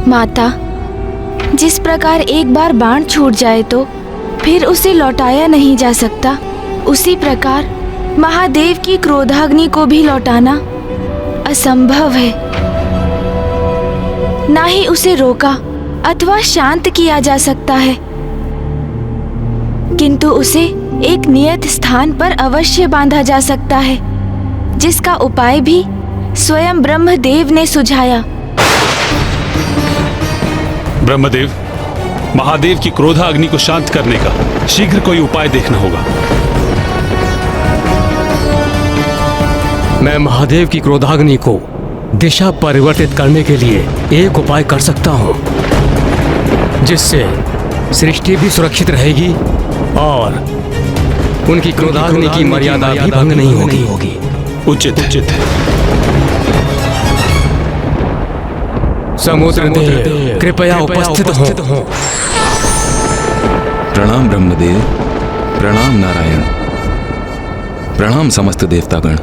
माता, जिस प्रकार एक बार बाण छूट जाए तो फिर उसे लौटाया नहीं जा सकता, उसी प्रकार महादेव की क्रोधाग्नि को भी लौटाना असंभव है। ना ही उसे रोका अथवा शांत किया जा सकता है, किंतु उसे एक नियत स्थान पर अवश्य बांधा जा सकता है, जिसका उपाय भी स्वयं ब्रह्मदेव ने सुझाया। ब्रह्मदेव, महादेव की क्रोधाग्नि को शांत करने का शीघ्र कोई उपाय देखना होगा। मैं महादेव की क्रोधाग्नि को दिशा परिवर्तित करने के लिए एक उपाय कर सकता हूँ, जिससे सृष्टि भी सुरक्षित रहेगी और उनकी क्रोधाग्नि की मर्यादा भी भंग नहीं होगी। उचित है। समुद्र देव कृपया उपस्थित हो। प्रणाम ब्रह्मदेव, प्रणाम नारायण, प्रणाम समस्त देवतागण।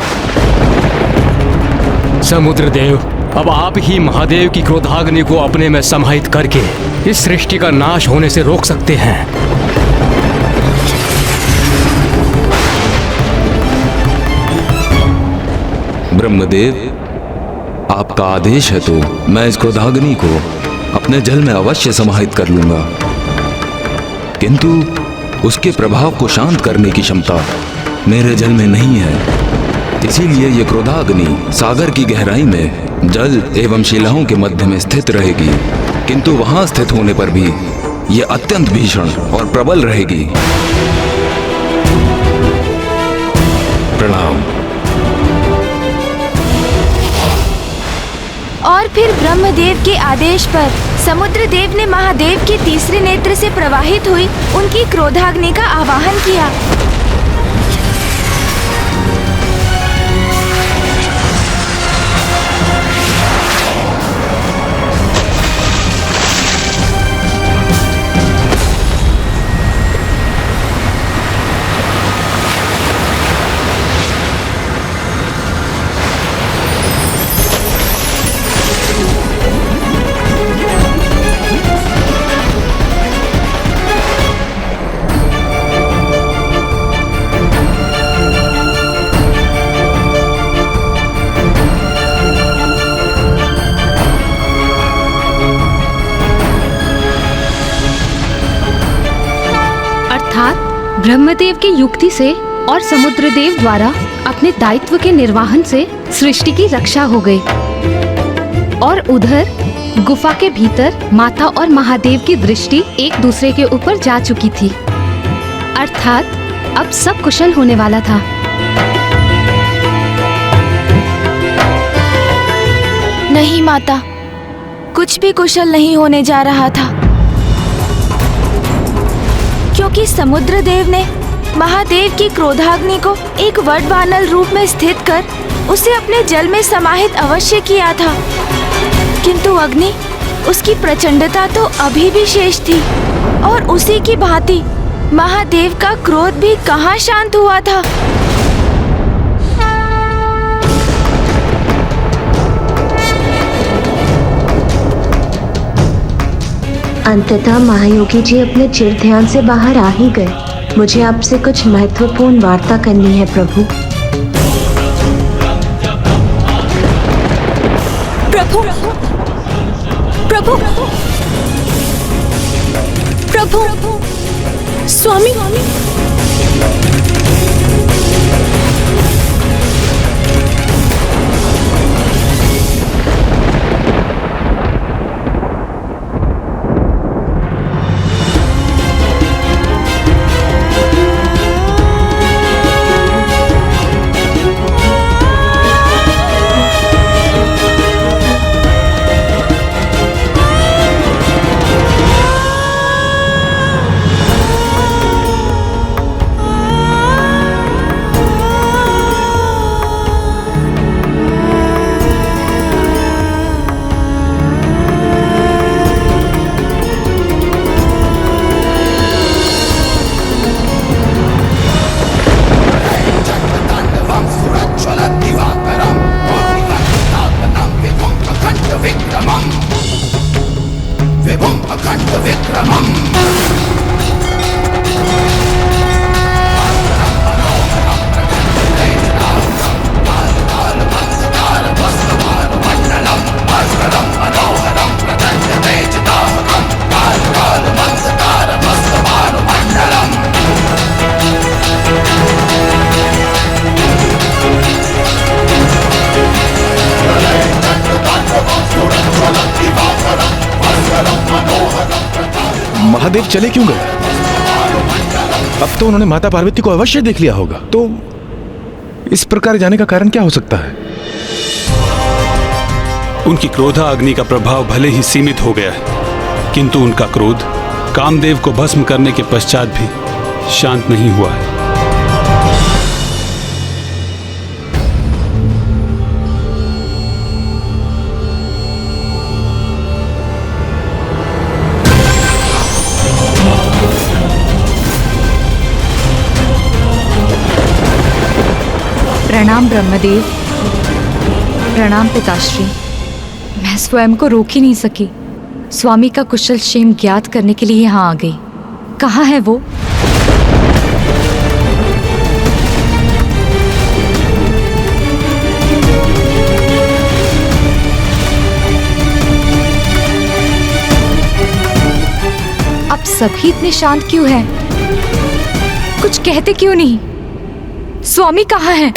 समुद्र देव, अब आप ही महादेव की क्रोधाग्नि को अपने में समाहित करके इस सृष्टि का नाश होने से रोक सकते हैं। ब्रह्मदेव, आपका आदेश है तो मैं इस क्रोधाग्नि को अपने जल में अवश्य समाहित कर लूंगा, किंतु उसके प्रभाव को शांत करने की क्षमता मेरे जल में नहीं है। इसीलिए ये क्रोधाग्नि सागर की गहराई में जल एवं शिलाओं के मध्य में स्थित रहेगी, किंतु वहां स्थित होने पर भी ये अत्यंत भीषण और प्रबल रहेगी। प्रणाम। और फिर ब्रह्मदेव के आदेश पर समुद्र देव ने महादेव के तीसरे नेत्र से प्रवाहित हुई उनकी क्रोधाग्नि का आवाहन किया। ब्रह्मदेव की युक्ति से और समुद्रदेव द्वारा अपने दायित्व के निर्वहन से सृष्टि की रक्षा हो गई। और उधर गुफा के भीतर माता और महादेव की दृष्टि एक दूसरे के ऊपर जा चुकी थी, अर्थात अब सब कुशल होने वाला था। नहीं माता, कुछ भी कुशल नहीं होने जा रहा था, क्योंकि समुद्रदेव ने महादेव की क्रोधाग्नि को एक वडवानल रूप में स्थित कर उसे अपने जल में समाहित अवश्य किया था, किंतु अग्नि, उसकी प्रचंडता तो अभी भी शेष थी और उसी की भांति महादेव का क्रोध भी कहाँ शांत हुआ था। अंततः महायोगी जी अपने चिर ध्यान से बाहर आ ही गए। मुझे आपसे कुछ महत्वपूर्ण वार्ता करनी है प्रभु। प्रभु, प्रभु, प्रभु, स्वामी, महादेव चले क्यों गए? अब तो उन्होंने माता पार्वती को अवश्य देख लिया होगा। तो इस प्रकार जाने का कारण क्या हो सकता है? उनकी क्रोधा अग्नि का प्रभाव भले ही सीमित हो गया है, किंतु उनका क्रोध कामदेव को भस्म करने के पश्चात भी शांत नहीं हुआ है। प्रणाम ब्रह्मदेव। प्रणाम पिताश्री। मैं स्वयं को रोक ही नहीं सकी, स्वामी का कुशल क्षेम ज्ञात करने के लिए यहाँ आ गई। कहाँ है वो? अब सभी इतने शांत क्यों हैं? कुछ कहते क्यों नहीं? स्वामी कहाँ हैं?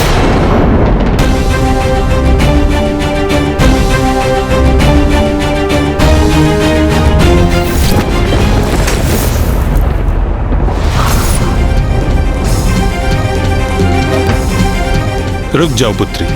रुक जाओ पुत्री।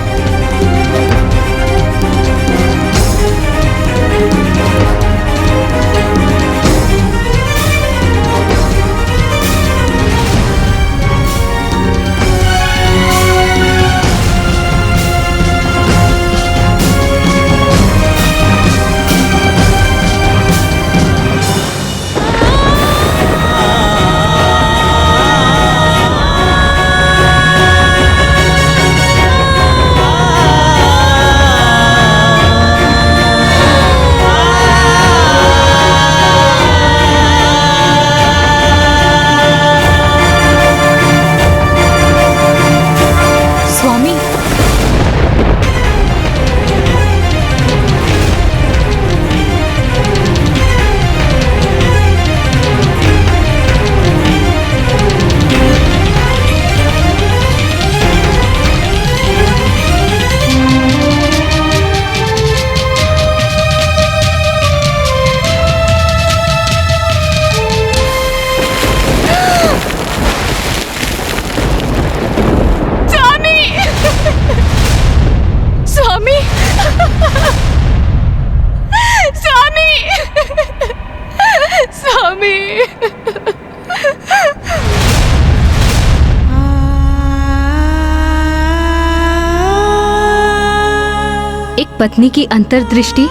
पत्नी की अंतर्दृष्टि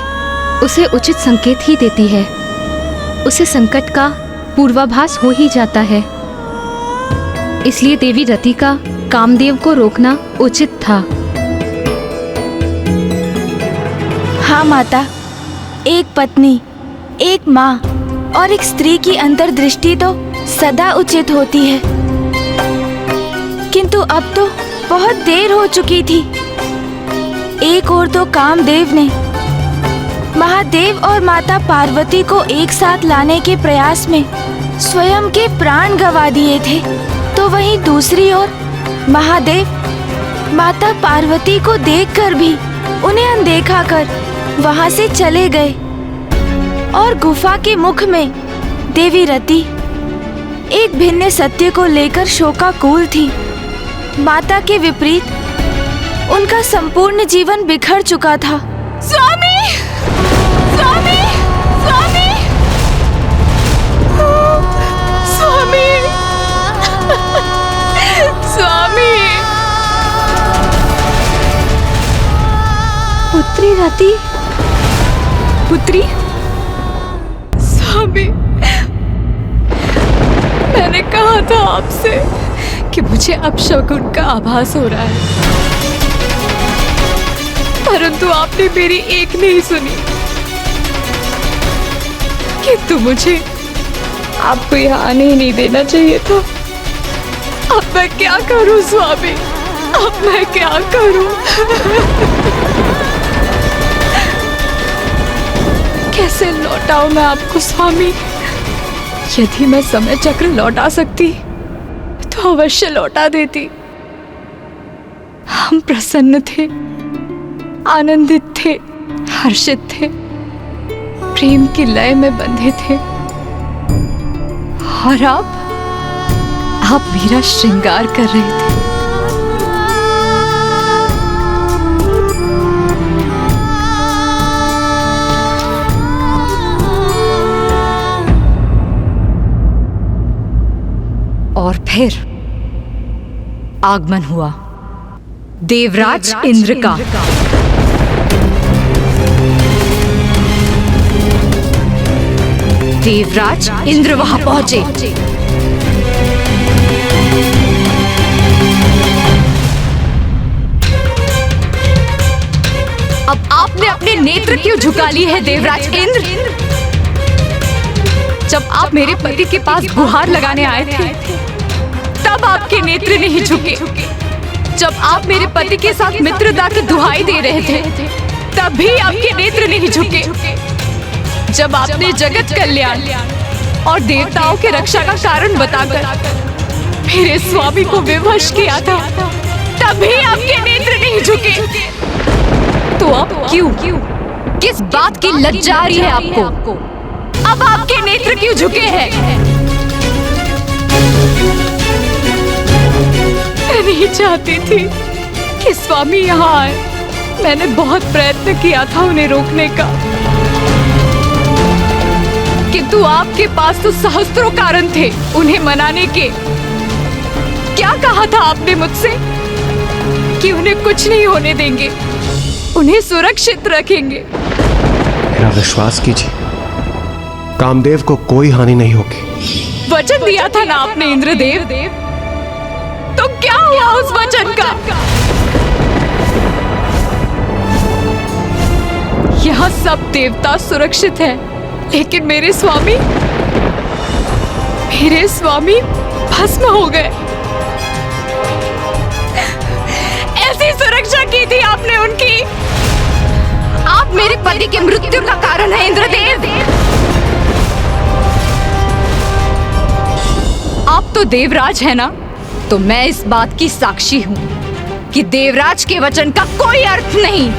उसे उचित संकेत ही देती है। उसे संकट का पूर्वाभास हो ही जाता है। इसलिए देवी रति का कामदेव को रोकना उचित था। हाँ माता, एक पत्नी, एक माँ और एक स्त्री की अंतर्दृष्टि तो सदा उचित होती है, किंतु अब तो बहुत देर हो चुकी थी। एक ओर तो कामदेव ने महादेव और माता पार्वती को एक साथ लाने के प्रयास में स्वयं के प्राण गंवा दिए थे, तो वहीं दूसरी ओर महादेव माता पार्वती को देखकर भी उन्हें अनदेखा कर वहां से चले गए। और गुफा के मुख में देवी रति एक भिन्न सत्य को लेकर शोकाकुल थी। माता के विपरीत उनका संपूर्ण जीवन बिखर चुका था। स्वामी! स्वामी! स्वामी! स्वामी! स्वामी! पुत्री रति, पुत्री। स्वामी, मैंने कहा था आपसे कि मुझे अपशकुन का आभास हो रहा है, परंतु आपने मेरी एक नहीं सुनी। किंतु मुझे आपको यहाँ आने ही नहीं देना चाहिए था। अब मैं क्या करूं स्वामी, अब मैं क्या करूं? कैसे लौटाऊं मैं आपको स्वामी? यदि मैं समय चक्र लौटा सकती तो अवश्य लौटा देती। हम प्रसन्न थे, आनंदित थे, हर्षित थे, प्रेम की लय में बंधे थे। और आप मेरा श्रृंगार कर रहे थे। और फिर आगमन हुआ देवराज इंद्र का। देवराज इंद्र वहां पहुंचे। अब आपने अपने नेत्र क्यों झुका लिए हैं देवराज इंद्र? जब आप मेरे पति के पास गुहार लगाने आए थे तब आपके नेत्र नहीं झुके। जब आप मेरे पति के साथ मित्रता की दुहाई दे रहे थे तब भी आपके नेत्र नहीं झुके। जब आपने जगत कल्याण और देवताओं के रक्षा का कारण बताकर मेरे स्वामी को विवश किया था तब भी आपके नेत्र नहीं झुके। तो अब क्यों, किस बात की लज्जा आ रही है आपको? अब आपके नेत्र क्यों झुके हैं? मैं नहीं चाहती थी कि स्वामी यहाँ आए। मैंने बहुत प्रयत्न किया था उन्हें रोकने का, किंतु आपके पास तो सहस्त्रों कारण थे उन्हें मनाने के। क्या कहा था आपने मुझसे कि उन्हें कुछ नहीं होने देंगे, उन्हें सुरक्षित रखेंगे। मेरा विश्वास कीजिए, कामदेव को कोई हानि नहीं होगी। वचन दिया था ना आपने इंद्रदेव, तो क्या हुआ उस वचन का? यहाँ सब देवता सुरक्षित हैं, लेकिन मेरे स्वामी भस्म हो गए। ऐसी सुरक्षा की थी आपने उनकी। आप मेरे पति की मृत्यु का कारण है इंद्रदेव। आप तो देवराज है ना, तो मैं इस बात की साक्षी हूँ कि देवराज के वचन का कोई अर्थ नहीं।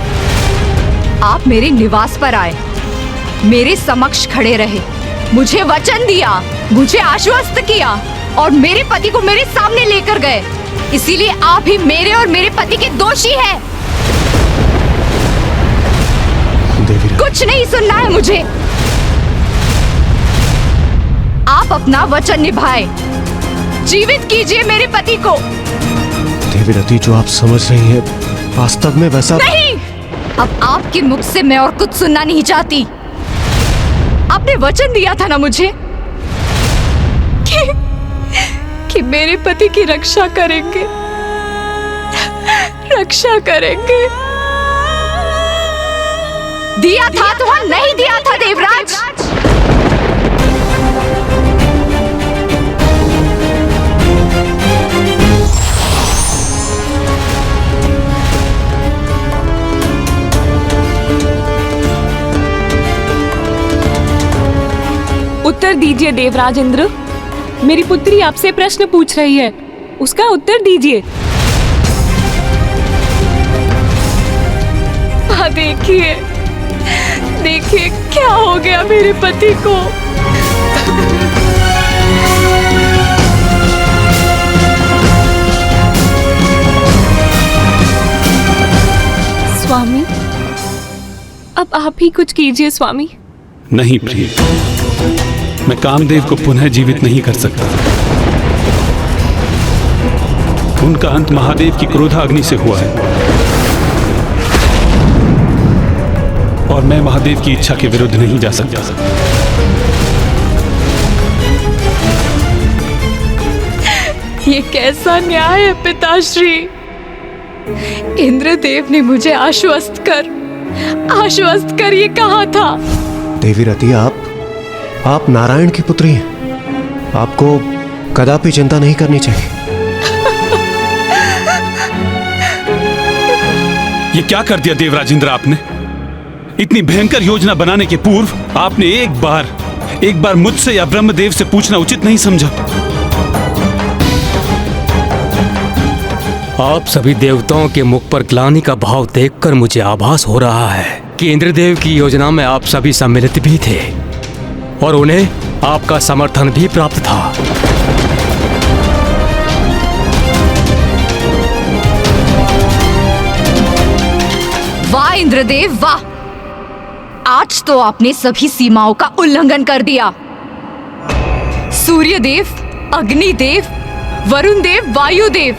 आप मेरे निवास पर आए, मेरे समक्ष खड़े रहे, मुझे वचन दिया, मुझे आश्वस्त किया और मेरे पति को मेरे सामने लेकर गए। इसीलिए आप ही मेरे और मेरे पति के दोषी हैं। कुछ नहीं सुनना है मुझे। आप अपना वचन निभाए, जीवित कीजिए मेरे पति को। देवीरती, जो आप समझ रही हैं वास्तव में वैसा नहीं। अब आपके मुख से मैं और कुछ सुनना नहीं चाहती। आपने वचन दिया था ना मुझे कि मेरे पति की रक्षा करेंगे, रक्षा करेंगे। दिया था तो नहीं दिया था देवराज? उत्तर दीजिए देवराज इंद्र, मेरी पुत्री आपसे प्रश्न पूछ रही है, उसका उत्तर दीजिए। देखिए देखिए क्या हो गया मेरे पति को। स्वामी, अब आप ही कुछ कीजिए स्वामी। नहीं प्रिय, मैं कामदेव को पुनः जीवित नहीं कर सकता। उनका अंत महादेव की क्रोधाग्नि से हुआ है और मैं महादेव की इच्छा के विरुद्ध नहीं जा सकता। ये कैसा न्याय है पिताश्री? इंद्रदेव ने मुझे आश्वस्त कर ये कहा था। देवीरती, आप नारायण की पुत्री हैं। आपको कदापि चिंता नहीं करनी चाहिए। ये क्या कर दिया देवराज इंद्र आपने? इतनी भयंकर योजना बनाने के पूर्व आपने एक बार मुझसे या ब्रह्मदेव से पूछना उचित नहीं समझा? आप सभी देवताओं के मुख पर ग्लानि का भाव देखकर मुझे आभास हो रहा है कि इंद्रदेव की योजना में आप सभी सम्मिलित भी थे और उन्हें आपका समर्थन भी प्राप्त था। वाह इंद्रदेव वाह! आज तो आपने सभी सीमाओं का उल्लंघन कर दिया। सूर्यदेव, अग्निदेव, वरुण देव, वायुदेव,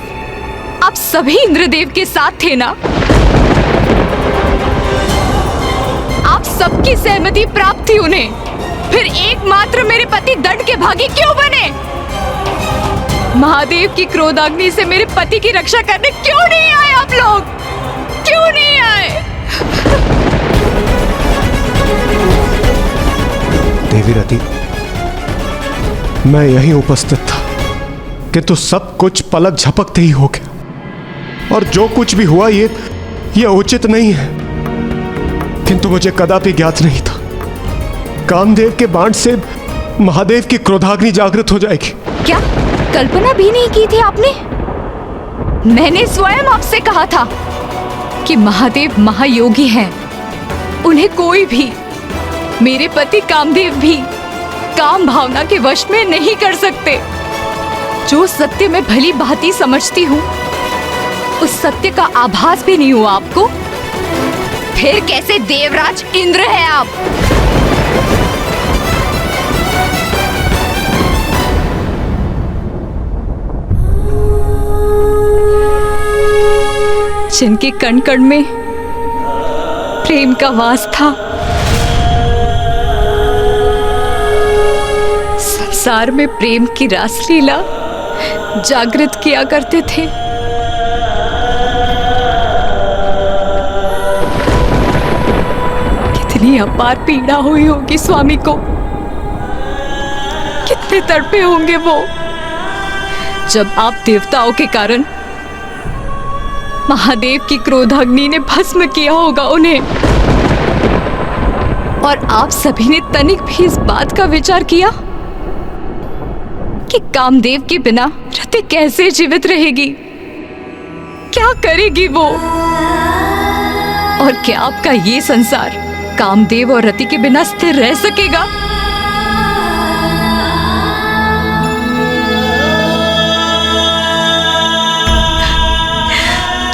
आप सभी इंद्रदेव के साथ थे ना? आप सबकी सहमति प्राप्त थी उन्हें, फिर एकमात्र मेरे पति दंड के भागी क्यों बने? महादेव की क्रोधाग्नि से मेरे पति की रक्षा करने क्यों नहीं आए आप लोग? क्यों नहीं आए? देवी रति, मैं यहीं उपस्थित था किंतु सब कुछ पलक झपकते ही हो गया और जो कुछ भी हुआ ये उचित नहीं है। किंतु मुझे कदापि ज्ञात नहीं था कामदेव के बाण से महादेव की क्रोधाग्नि जागृत हो जाएगी। क्या कल्पना भी नहीं की थी आपने? मैंने स्वयं आपसे कहा था कि महादेव महायोगी हैं। उन्हें कोई भी, मेरे पति कामदेव भी, काम भावना के वश में नहीं कर सकते। जो सत्य मैं भली भांति समझती हूँ, उस सत्य का आभास भी नहीं हुआ आपको? फिर कैसे देवराज इंद्र है आप? जिनके कण कण में प्रेम का वास था, संसार में प्रेम की रासलीला जागृत किया करते थे। कितनी अपार पीड़ा हुई होगी स्वामी को, कितने तड़पे होंगे वो, जब आप देवताओं के कारण महादेव की क्रोधाग्नि ने भस्म किया होगा उन्हें। और आप सभी ने तनिक भी इस बात का विचार किया कि कामदेव के बिना रति कैसे जीवित रहेगी, क्या करेगी वो? और क्या आपका ये संसार कामदेव और रति के बिना स्थिर रह सकेगा?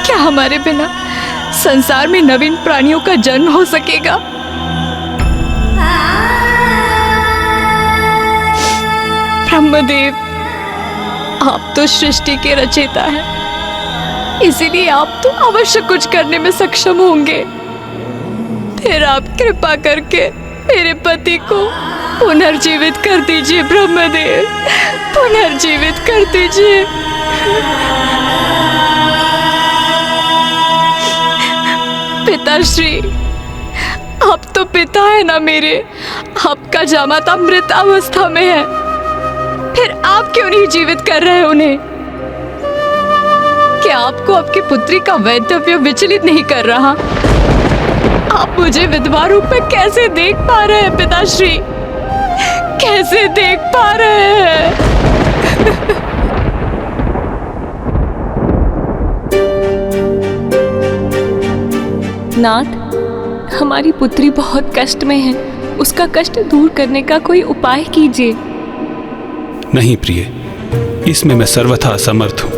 क्या हमारे बिना संसार में नवीन प्राणियों का जन्म हो सकेगा? ब्रह्मदेव, आप तो सृष्टि के रचयिता हैं, इसीलिए आप तो अवश्य कुछ करने में सक्षम होंगे। फिर आप कृपा करके मेरे पति को पुनर्जीवित कर दीजिए ब्रह्मदेव, पुनर्जीवित कर दीजिए। पिताश्री, आप तो पिता है ना मेरे, आपका जामाता मृत अवस्था में है, फिर आप क्यों नहीं जीवित कर रहे उन्हें? क्या आपको आपकी पुत्री का वैधव्य विचलित नहीं कर रहा? आप मुझे विधवा रूप में कैसे देख पा रहे हैं पिताश्री? कैसे देख पा रहे हैं? नाथ, हमारी पुत्री बहुत कष्ट में है, उसका कष्ट दूर करने का कोई उपाय कीजिए। नहीं प्रिय, इसमें मैं सर्वथा असमर्थ हूं।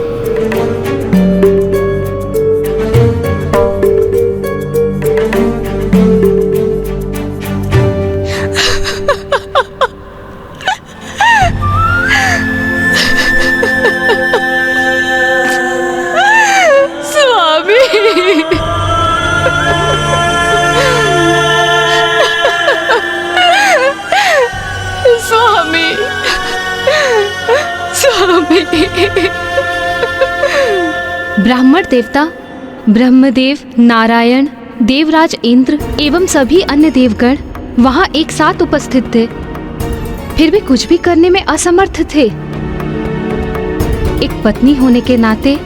ब्राह्मण देवता ब्रह्मदेव, नारायण, देवराज इंद्र एवं सभी अन्य देवगण वहां एक साथ उपस्थित थे। फिर भी कुछ भी करने में असमर्थ थे। एक पत्नी होने के नाते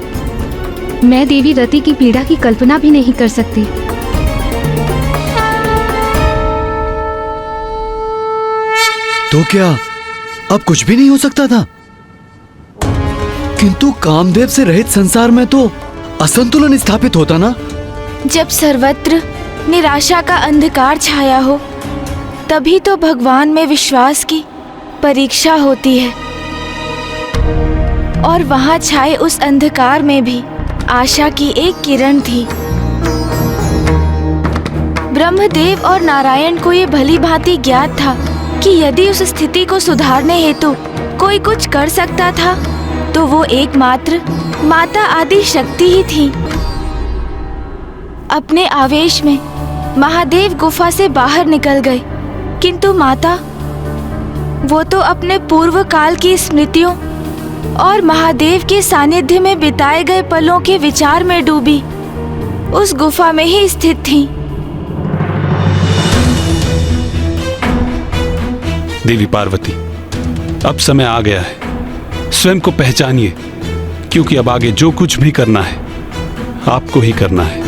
मैं देवी रति की पीड़ा की कल्पना भी नहीं कर सकती। तो क्या अब कुछ भी नहीं हो सकता था? किंतु कामदेव से रहित संसार में तो असंतुलन स्थापित होता ना। जब सर्वत्र निराशा का अंधकार छाया हो, तभी तो भगवान में विश्वास की परीक्षा होती है। और वहां छाए उस अंधकार में भी आशा की एक किरण थी। ब्रह्मदेव और नारायण को ये भली भांति ज्ञात था कि यदि उस स्थिति को सुधारने हेतु कोई कुछ कर सकता था तो वो एकमात्र माता आदि शक्ति ही थी। अपने आवेश में महादेव गुफा से बाहर निकल गए, किंतु माता वो तो अपने पूर्व काल की स्मृतियों और महादेव के सानिध्य में बिताए गए पलों के विचार में डूबी उस गुफा में ही स्थित थी। देवी पार्वती, अब समय आ गया है, स्वयं को पहचानिए, क्योंकि अब आगे जो कुछ भी करना है आपको ही करना है।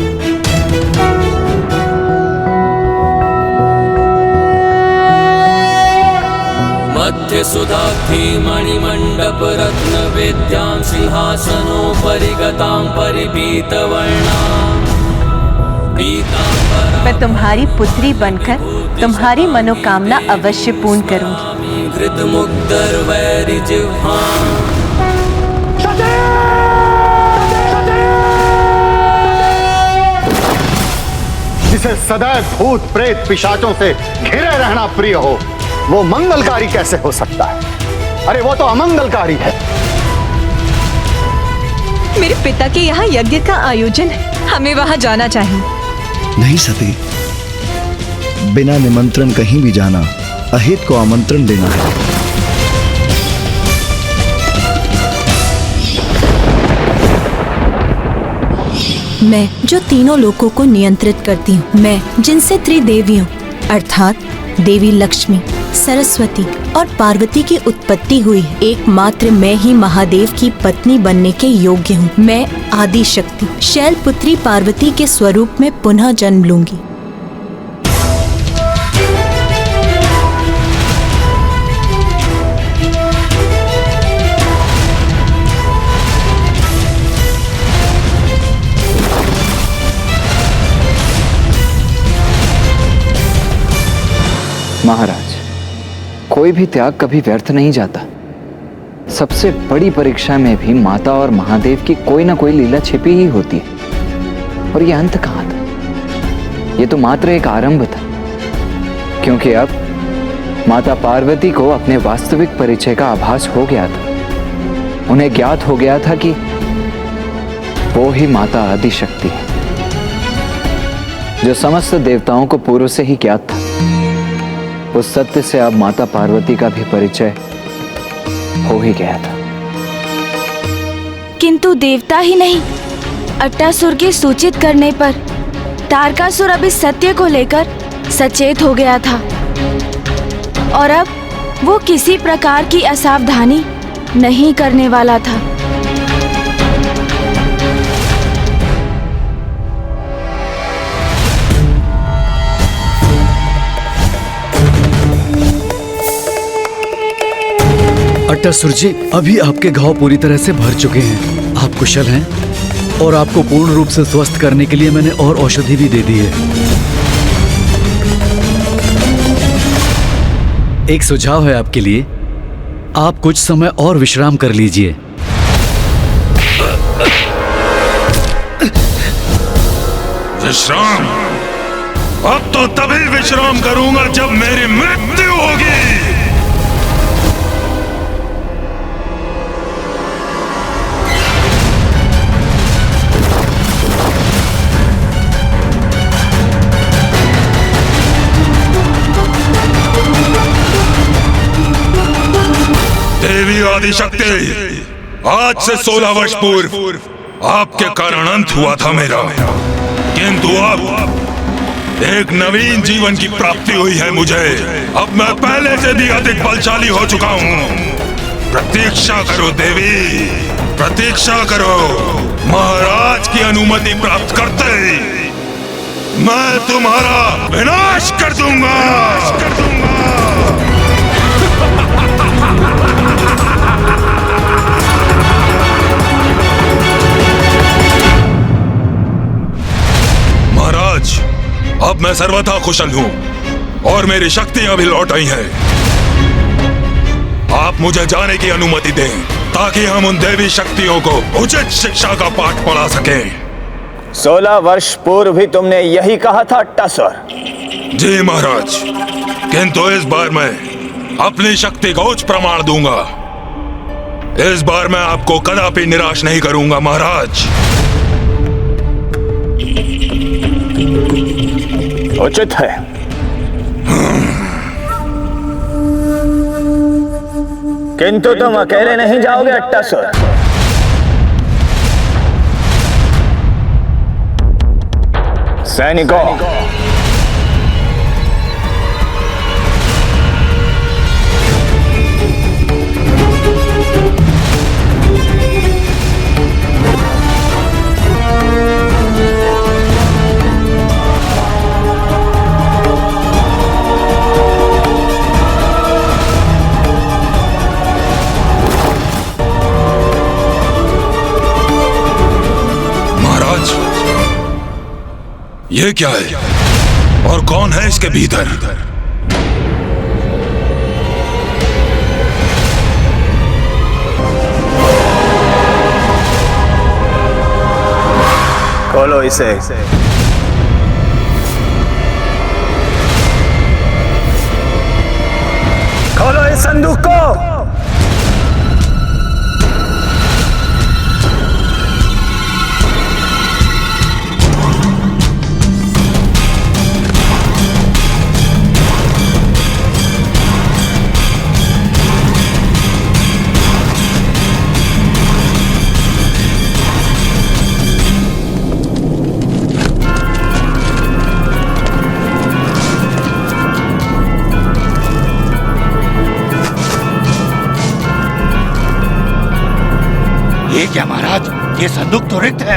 मध्य सुधाधि मणिमंडप रत्न वेद्यां सिंहासनोपरि गतां परिपीत वर्णां। मैं तुम्हारी पुत्री बनकर तुम्हारी मनोकामना अवश्य पूर्ण करूंगी। घृत मुग्धर वैरि जिह्वां। जिसे सदैव भूत प्रेत पिशाचों से घिरे रहना प्रिय हो, वो मंगलकारी कैसे हो सकता है? अरे वो तो अमंगलकारी है। मेरे पिता के यहाँ यज्ञ का आयोजन है, हमें वहाँ जाना चाहिए। नहीं सती, बिना निमंत्रण कहीं भी जाना अहित को आमंत्रण देना है। मैं जो तीनों लोकों को नियंत्रित करती हूँ, मैं जिनसे त्रिदेवियों अर्थात देवी लक्ष्मी, सरस्वती और पार्वती की उत्पत्ति हुई है, एकमात्र मैं ही महादेव की पत्नी बनने के योग्य हूँ। मैं आदि शक्ति शैलपुत्री पार्वती के स्वरूप में पुनः जन्म लूंगी। महाराज, कोई भी त्याग कभी व्यर्थ नहीं जाता। सबसे बड़ी परीक्षा में भी माता और महादेव की कोई ना कोई लीला छिपी ही होती है। और ये अंत कहाँ था? ये तो मात्र एक आरंभ था, क्योंकि अब माता पार्वती को अपने वास्तविक परिचय का आभास हो गया था। उन्हें ज्ञात हो गया था कि वो ही माता आदि शक्ति है, जो समस्त देवताओं को पूर्व से ही ज्ञात था। उस सत्य से अब माता पार्वती का भी परिचय हो ही गया था। किंतु देवता ही नहीं, अट्टासुर के सूचित करने पर तारकासुर अब इस सत्य को लेकर सचेत हो गया था और अब वो किसी प्रकार की असावधानी नहीं करने वाला था। अट्टासुर जी, अभी आपके घाव पूरी तरह से भर चुके हैं। आप कुशल हैं और आपको पूर्ण रूप से स्वस्थ करने के लिए मैंने और औषधि भी दे दी है। एक सुझाव है आपके लिए, आप कुछ समय और विश्राम कर लीजिए। विश्राम? अब तो तभी विश्राम करूंगा जब मेरी मृत्यु होगी। देवी आदिशक्ति, आज से 16 वर्ष पूर्व आपके कारण अंत हुआ था मेरा, किंतु अब एक नवीन जीवन की प्राप्ति हुई है मुझे। अब मैं पहले से भी अधिक बलशाली हो चुका हूँ। प्रतीक्षा करो देवी, प्रतीक्षा करो। महाराज की अनुमति प्राप्त करते ही मैं तुम्हारा विनाश कर दूंगा। महाराज, अब मैं सर्वथा कुशल हूँ और मेरी शक्तियां भी लौट आई हैं। आप मुझे जाने की अनुमति दें ताकि हम उन देवी शक्तियों को उचित शिक्षा का पाठ पढ़ा सकें। 16 वर्ष पूर्व भी तुमने यही कहा था अट्टासुर। जी महाराज, किंतु इस बार मैं अपनी शक्ति का उच्च प्रमाण दूंगा। इस बार मैं आपको कदापि निराश नहीं करूंगा महाराज। उचित है। किंतु तुम अकेले नहीं जाओगे अट्टासुर। सैनिकों, ये क्या है और कौन है इसके भीतर? खोलो इसे। खोलो इस संदूक को। ये क्या महाराज, ये संदूक तो रिक्त है।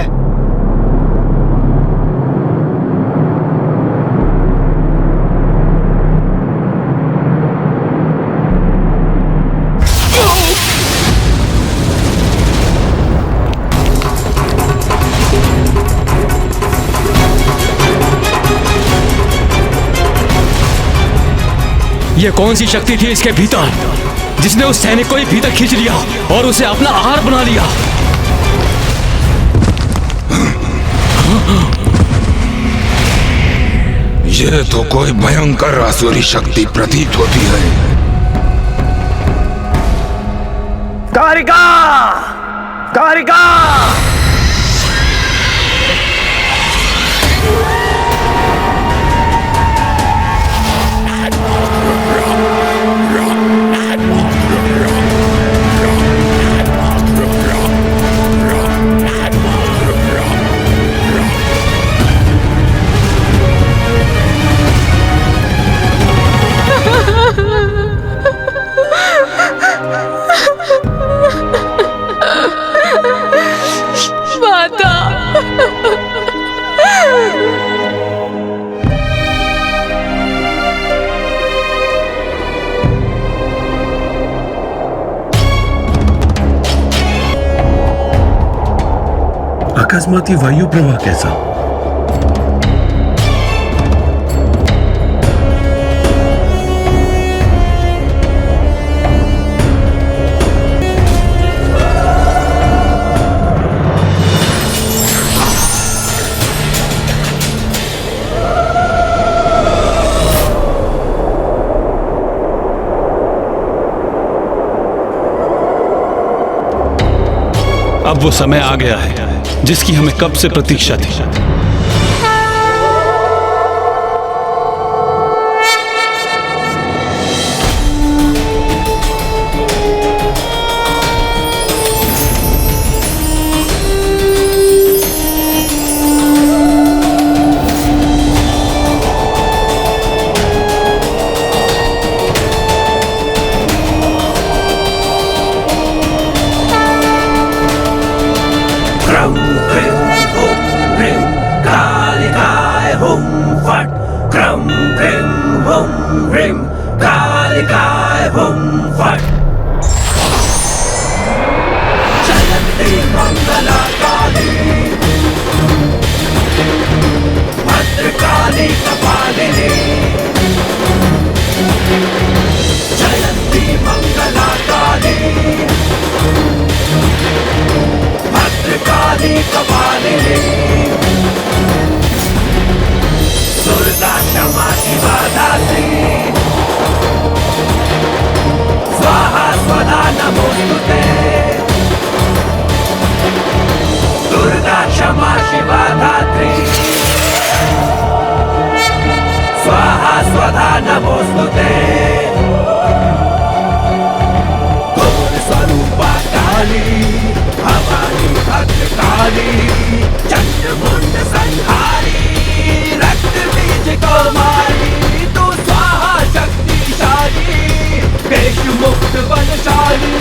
ये कौन सी शक्ति थी इसके भीतर जिसने उस सैनिक को ही भीतर खींच लिया और उसे अपना आहार बना लिया? ये तो कोई भयंकर आसुरी शक्ति प्रतीत होती है। कारिका! कारिका! अकस्माती वायु प्रवाह कैसा? अब वो समय आ गया है जिसकी हमें कब से प्रतीक्षा थी। हुं ह्रीं कालिकाय हुं फट् चलन्ति मङ्गलाकाली भद्रकाली कपालिनी जयन्ती मङ्गलाकाली भद्रकाली कपालिनी दुर्गा क्षमा शिवा दात्री स्वाहा स्वधा नमोस्तुते दुर्गा क्षमा शिवा दात्री स्वाहा स्वधा नमोस्तुते घोर स्वरूपा काली भवानी भद्रकाली चंद्रमुंड संहारी रक्त बीज कौमारी तू स्वाहा शक्तिशाली देश मुक्त बलशाली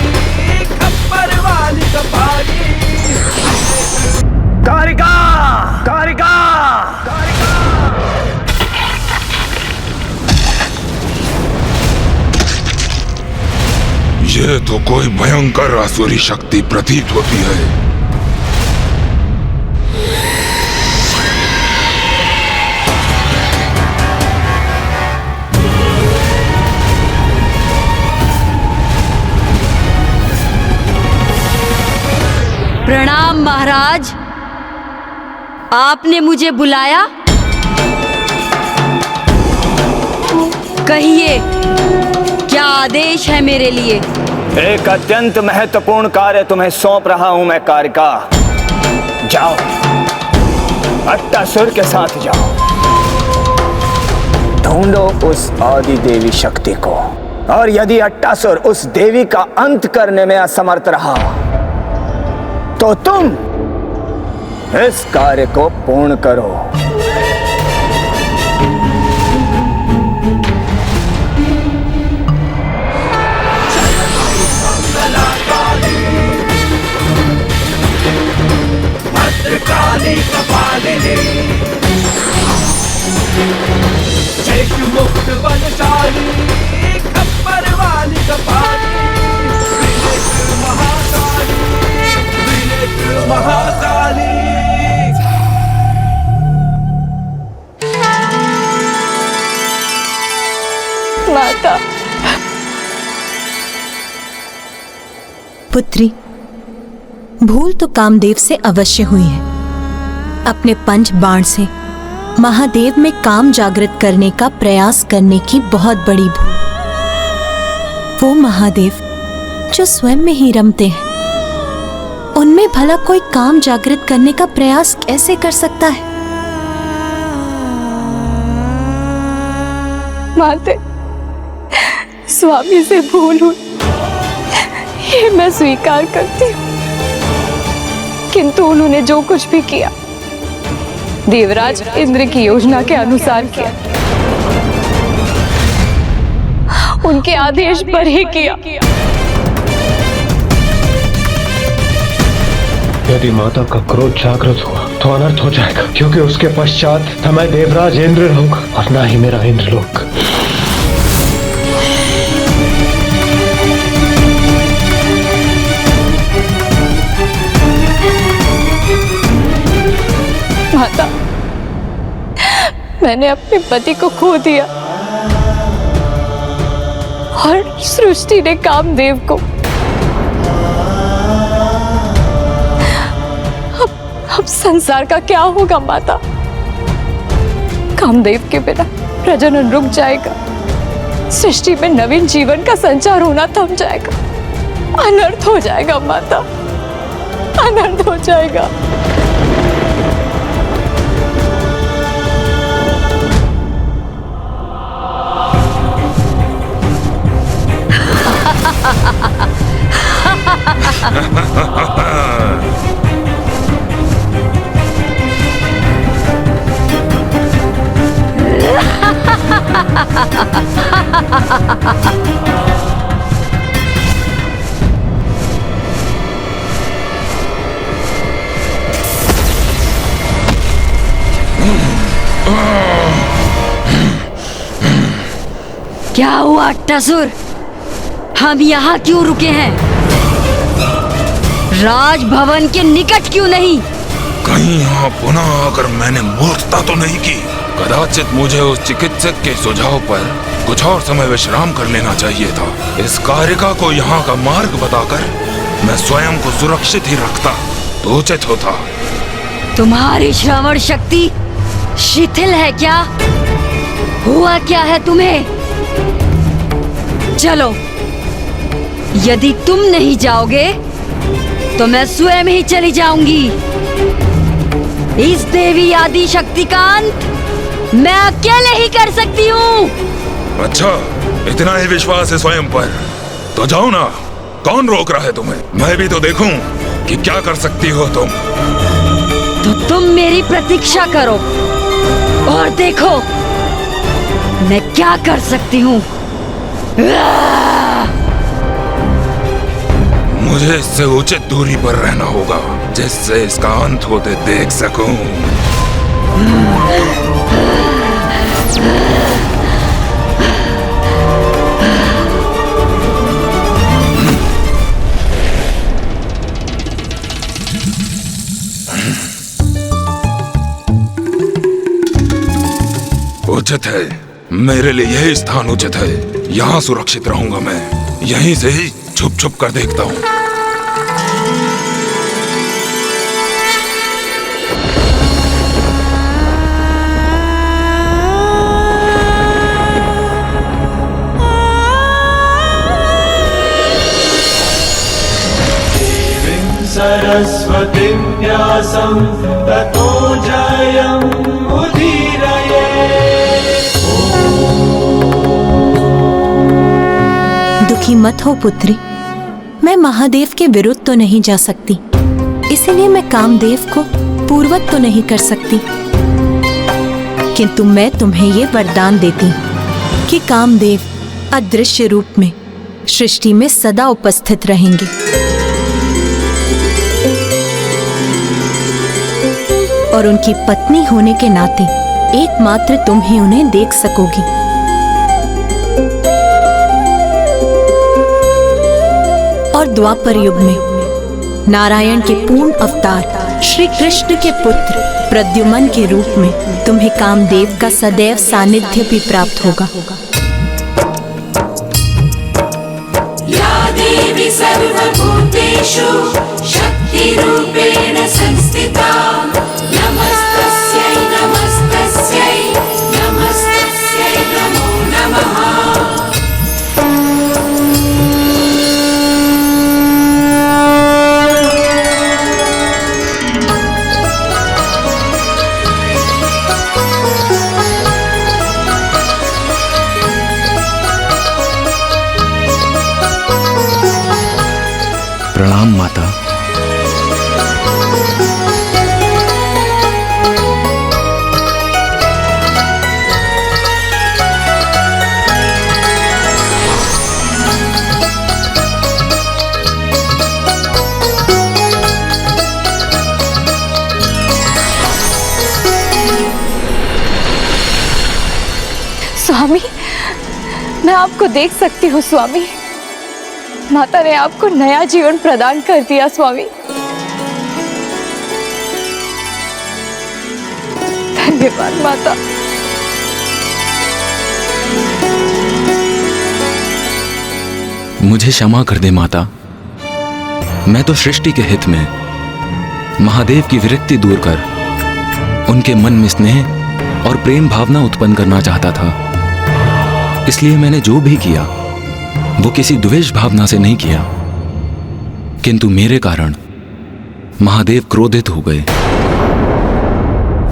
खप्पर वाली कपाली कारिका कारिका ये तो कोई भयंकर आसुरी शक्ति प्रतीत होती है। प्रणाम महाराज, आपने मुझे बुलाया? कहिए, क्या आदेश है मेरे लिए? एक अत्यंत महत्वपूर्ण कार्य तुम्हें सौंप रहा हूं मैं कारिका। जाओ, अट्टासुर के साथ जाओ, ढूंढो उस आदि देवी शक्ति को, और यदि अट्टासुर उस देवी का अंत करने में असमर्थ रहा तो तुम इस कार्य को पूर्ण करो। भद्रकाली कपालिनी देश मुक्त बलशाली खप्पर वाली कपाली महाकाली महाकाली माता। पुत्री, भूल तो कामदेव से अवश्य हुई है। अपने पंच बाण से महादेव में काम जागृत करने का प्रयास करने की बहुत बड़ी भूल। वो महादेव जो स्वयं में ही रमते हैं, उनमें भला कोई काम जागृत करने का प्रयास कैसे कर सकता है? माते, स्वामी से भूल हुई, ये मैं स्वीकार करती हूँ, किंतु उन्होंने जो कुछ भी किया देवराज इंद्र की योजना के अनुसार किया, उनके आदेश पर ही किया। यदि माता का क्रोध जागृत हुआ तो अनर्थ हो जाएगा, क्योंकि उसके पश्चात न मैं देवराज इंद्र रहूंगा और न ही मेरा इंद्रलोक। माता, मैंने अपने पति को खो दिया और सृष्टि ने कामदेव को। अब संसार का क्या होगा माता? कामदेव के बिना प्रजनन रुक जाएगा, सृष्टि में नवीन जीवन का संचार होना थम जाएगा, अनर्थ हो जाएगा माता, अनर्थ हो जाएगा। क्या हुआ अट्टासुर? हम यहाँ क्यों रुके हैं? राजभवन के निकट क्यों नहीं? कहीं यहाँ पुनः आकर मैंने मूर्खता तो नहीं की? कदाचित मुझे उस चिकित्सक के सुझाव पर कुछ और समय विश्राम कर लेना चाहिए था। इस कारिका को यहाँ का मार्ग बताकर मैं स्वयं को सुरक्षित ही रखता तो उचित होता। तुम्हारी श्रवण शक्ति शिथिल है क्या? हुआ क्या है तुम्हें? चलो, यदि तुम नहीं जाओगे तो मैं स्वयं ही चली जाऊंगी। इस देवी आदि शक्ति का अंत मैं अकेले ही कर सकती हूँ। अच्छा, इतना ही विश्वास है स्वयं पर, तो जाओ ना। कौन रोक रहा है तुम्हें? मैं भी तो देखूं कि क्या कर सकती हो तुम। तो तुम मेरी प्रतीक्षा करो और देखो मैं क्या कर सकती हूँ। मुझे इससे उचित दूरी पर रहना होगा, जिससे इसका अंत होते देख सकूं। उचित है, मेरे लिए यही स्थान उचित है। यहाँ सुरक्षित रहूंगा मैं। यहीं से ही छुप छुप कर देखता हूँ। सरस्वतीं व्यासं ततो जयमुदीरये। दुखी मत हो पुत्री, मैं महादेव के विरुद्ध तो नहीं जा सकती, इसीलिए मैं कामदेव को पूर्वत तो नहीं कर सकती, किंतु मैं तुम्हें ये वरदान देती हूँ कि कामदेव अदृश्य रूप में सृष्टि में सदा उपस्थित रहेंगे। और उनकी पत्नी होने के नाते एकमात्र तुम ही उन्हें देख सकोगी। और द्वापर युग में नारायण के पूर्ण अवतार श्री कृष्ण के पुत्र प्रद्युमन के रूप में तुम्हें कामदेव का सदैव सानिध्य भी प्राप्त होगा। या देवी सर्वभूतेषु शक्तिरूपेण संस्थिता। नमस्तस्यै नमस्तस्यै नमस्तस्यै नमो नमः। प्रणाम माता। स्वामी, मैं आपको देख सकती हूँ स्वामी। माता ने आपको नया जीवन प्रदान कर दिया स्वामी। धन्यवाद माता। मुझे क्षमा कर दे माता। मैं तो सृष्टि के हित में महादेव की विरक्ति दूर कर उनके मन में स्नेह और प्रेम भावना उत्पन्न करना चाहता था। इसलिए मैंने जो भी किया वो किसी द्वेष भावना से नहीं किया, किंतु मेरे कारण महादेव क्रोधित हो गए।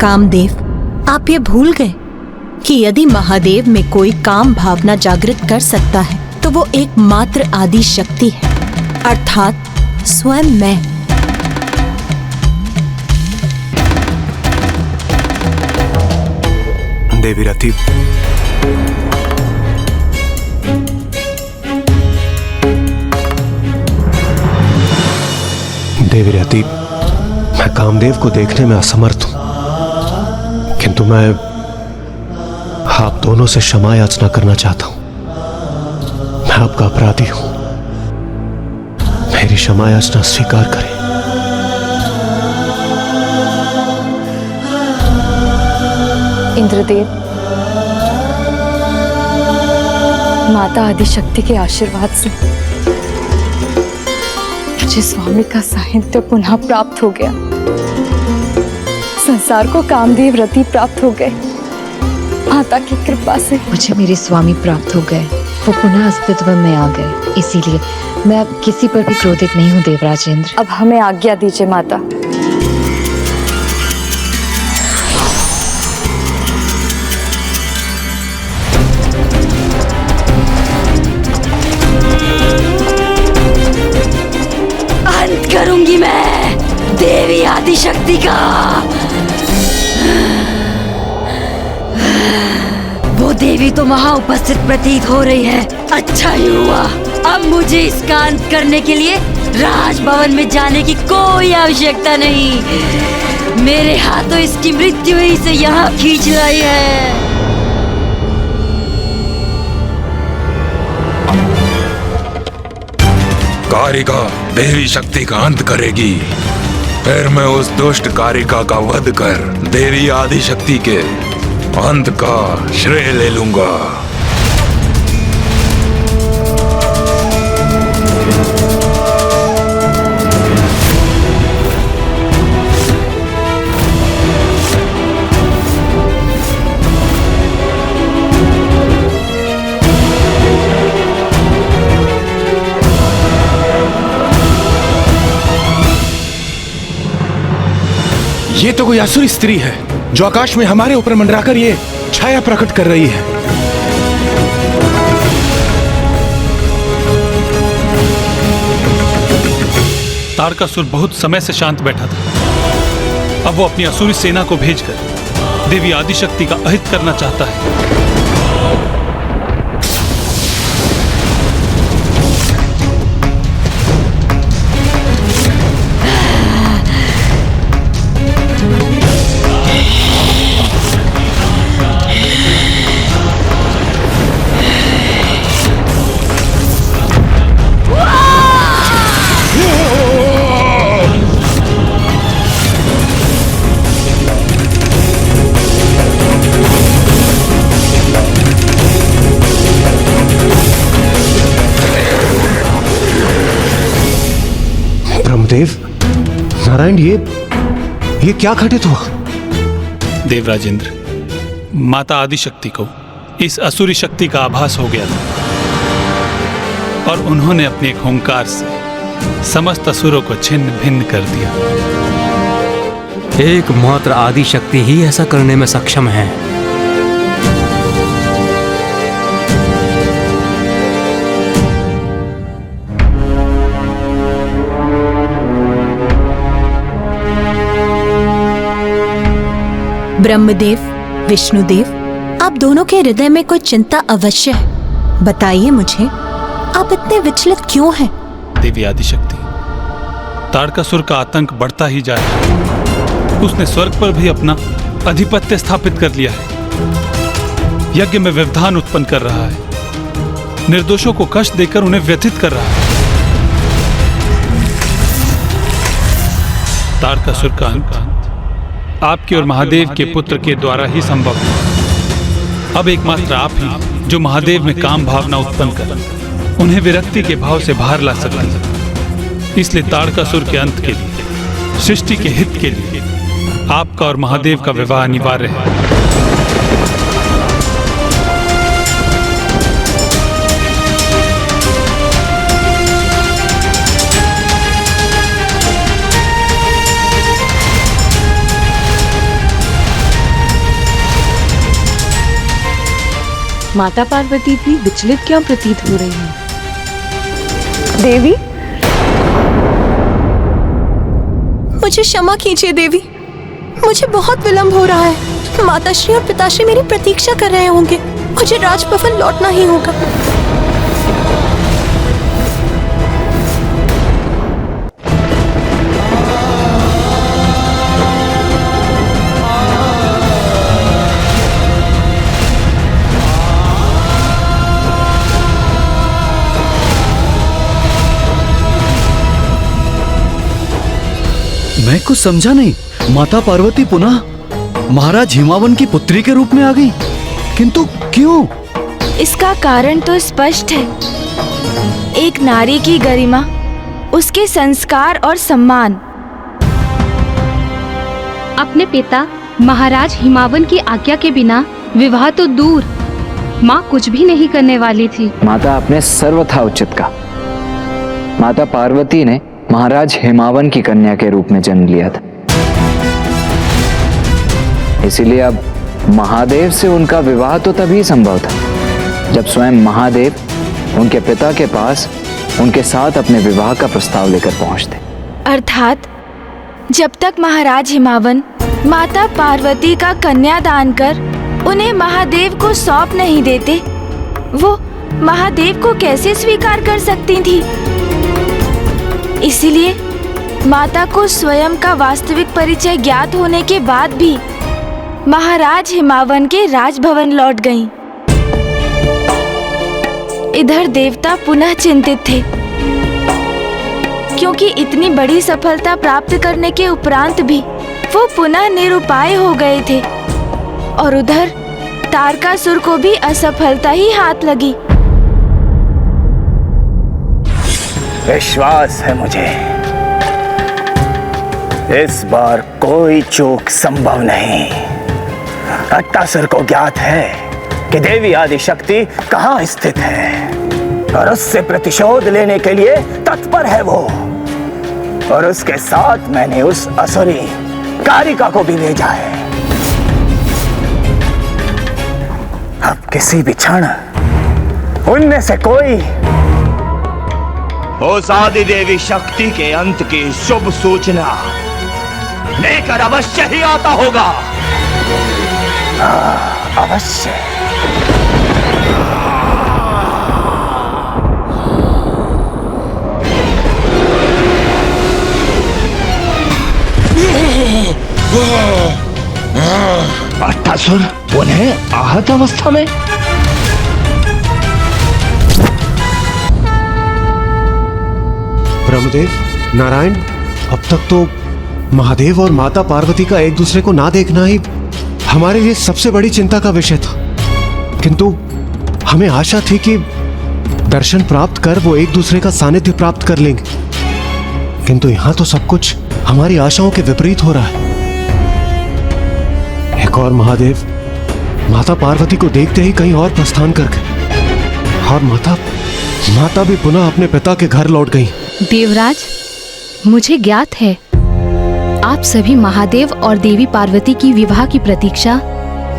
कामदेव, आप ये भूल गए कि यदि महादेव में कोई काम भावना जागृत कर सकता है तो वो एकमात्र आदि शक्ति है, अर्थात स्वयं मैं। देवी रति, देवी रति, मैं कामदेव को देखने में असमर्थ हूं, किंतु मैं आप दोनों से क्षमा याचना करना चाहता हूं। आपका अपराधी हूं, मेरी क्षमा याचना स्वीकार करें। इंद्रदेव, माता आदिशक्ति के आशीर्वाद से मुझे स्वामी का साहित्य पुनः प्राप्त हो गया। संसार को कामदेव रति प्राप्त हो गए। माता की कृपा से मुझे मेरे स्वामी प्राप्त हो गए, वो पुनः अस्तित्व में आ गए। इसीलिए मैं अब किसी पर भी क्रोधित नहीं हूँ देवराजेंद्र। अब हमें आज्ञा दीजिए माता। अंत करूंगी मैं देवी आदिशक्ति का। वो देवी तो वहाँ उपस्थित प्रतीत हो रही है। अच्छा ही हुआ, अब मुझे इसका अंत करने के लिए राजभवन में जाने की कोई आवश्यकता नहीं। मेरे हाथों इसकी मृत्यु ही से यहाँ खींच लाई है। कारिका देवी शक्ति का अंत करेगी, फिर मैं उस दुष्ट कारिका का वध कर देवी आदिशक्ति के अंत का श्रेय ले लूंगा। ये तो कोई आसुरी स्त्री है जो आकाश में हमारे ऊपर मंडराकर ये छाया प्रकट कर रही है। तारकासुर बहुत समय से शांत बैठा था। अब वो अपनी असुरी सेना को भेजकर देवी आदिशक्ति का अहित करना चाहता है। ब्रह्मदेव, नारायण, ये क्या घटित हुआ? देवराजेंद्र, माता आदिशक्ति को इस असुरी शक्ति का आभास हो गया था और उन्होंने अपने एक हुंकार से समस्त असुरों को छिन्न भिन्न कर दिया। एकमात्र आदिशक्ति ही ऐसा करने में सक्षम है। ब्रह्मदेव, विष्णुदेव, आप दोनों के हृदय में कोई चिंता अवश्य है। बताइए मुझे, आप इतने विचलित क्यों हैं? देवी आदिशक्ति, तारकासुर का आतंक बढ़ता ही जा रहा है। उसने स्वर्ग पर भी अपना आधिपत्य स्थापित कर लिया है। यज्ञ में व्यवधान उत्पन्न कर रहा है। निर्दोषों को कष्ट देकर उन्हें व्यथित कर रहा है। तारकासुर का अंत आपके और महादेव के पुत्र के द्वारा ही संभव है। अब एकमात्र आप ही जो महादेव में काम भावना उत्पन्न कर उन्हें विरक्ति के भाव से बाहर ला सकते हैं। इसलिए तारकासुर के अंत के लिए, सृष्टि के हित के लिए आपका और महादेव का विवाह अनिवार्य है। माता पार्वती भी विचलित क्यों प्रतीत हो रही है? देवी, मुझे क्षमा कीजिए देवी, मुझे बहुत विलंब हो रहा है। माताश्री और पिताश्री मेरी प्रतीक्षा कर रहे होंगे। मुझे राजभवन लौटना ही होगा। मैं कुछ समझा नहीं। माता पार्वती पुनः महाराज हिमावन की पुत्री के रूप में आ गई, किंतु क्यों? इसका कारण तो स्पष्ट है। एक नारी की गरिमा, उसके संस्कार और सम्मान। अपने पिता महाराज हिमावन की आज्ञा के बिना विवाह तो दूर, माँ कुछ भी नहीं करने वाली थी। माता आपने सर्वथा उचित कहा। माता पार्वती ने महाराज हिमावन की कन्या के रूप में जन्म लिया था, इसीलिए अब महादेव से उनका विवाह तो तभी संभव था जब स्वयं महादेव उनके पिता के पास उनके साथ अपने विवाह का प्रस्ताव लेकर पहुंचते। अर्थात जब तक महाराज हिमावन माता पार्वती का कन्यादान कर उन्हें महादेव को सौंप नहीं देते, वो महादेव को कैसे स्वीकार कर सकती थी? इसीलिए माता को स्वयं का वास्तविक परिचय ज्ञात होने के बाद भी महाराज हिमावन के राजभवन लौट गईं। इधर देवता पुनः चिंतित थे, क्योंकि इतनी बड़ी सफलता प्राप्त करने के उपरांत भी वो पुनः निरुपाय हो गए थे, और उधर तारकासुर को भी असफलता ही हाथ लगी। विश्वास है मुझे, इस बार कोई चूक संभव नहीं। अट्टासुर को ज्ञात है कि देवी आदि शक्ति कहाँ स्थित है, और उससे प्रतिशोध लेने के लिए तत्पर है वो। और उसके साथ मैंने उस असुरी कारिका को भी भेजा है। अब किसी भी क्षण उनमें से कोई उस आदि देवी शक्ति के अंत की शुभ सूचना लेकर अवश्य ही आता होगा। अवश्य। अट्टासुर उन्हें आहत अवस्था में? ब्रह्मदेव, नारायण, अब तक तो महादेव और माता पार्वती का एक दूसरे को ना देखना ही हमारे लिए सबसे बड़ी चिंता का विषय था। किंतु हमें आशा थी कि दर्शन प्राप्त कर वो एक दूसरे का सानिध्य प्राप्त कर लेंगे, किंतु यहाँ तो सब कुछ हमारी आशाओं के विपरीत हो रहा है। एक और महादेव माता पार्वती को देखते ही कहीं और प्रस्थान कर गए, और माता भी पुनः अपने पिता के घर लौट गई। देवराज, मुझे ज्ञात है आप सभी महादेव और देवी पार्वती की विवाह की प्रतीक्षा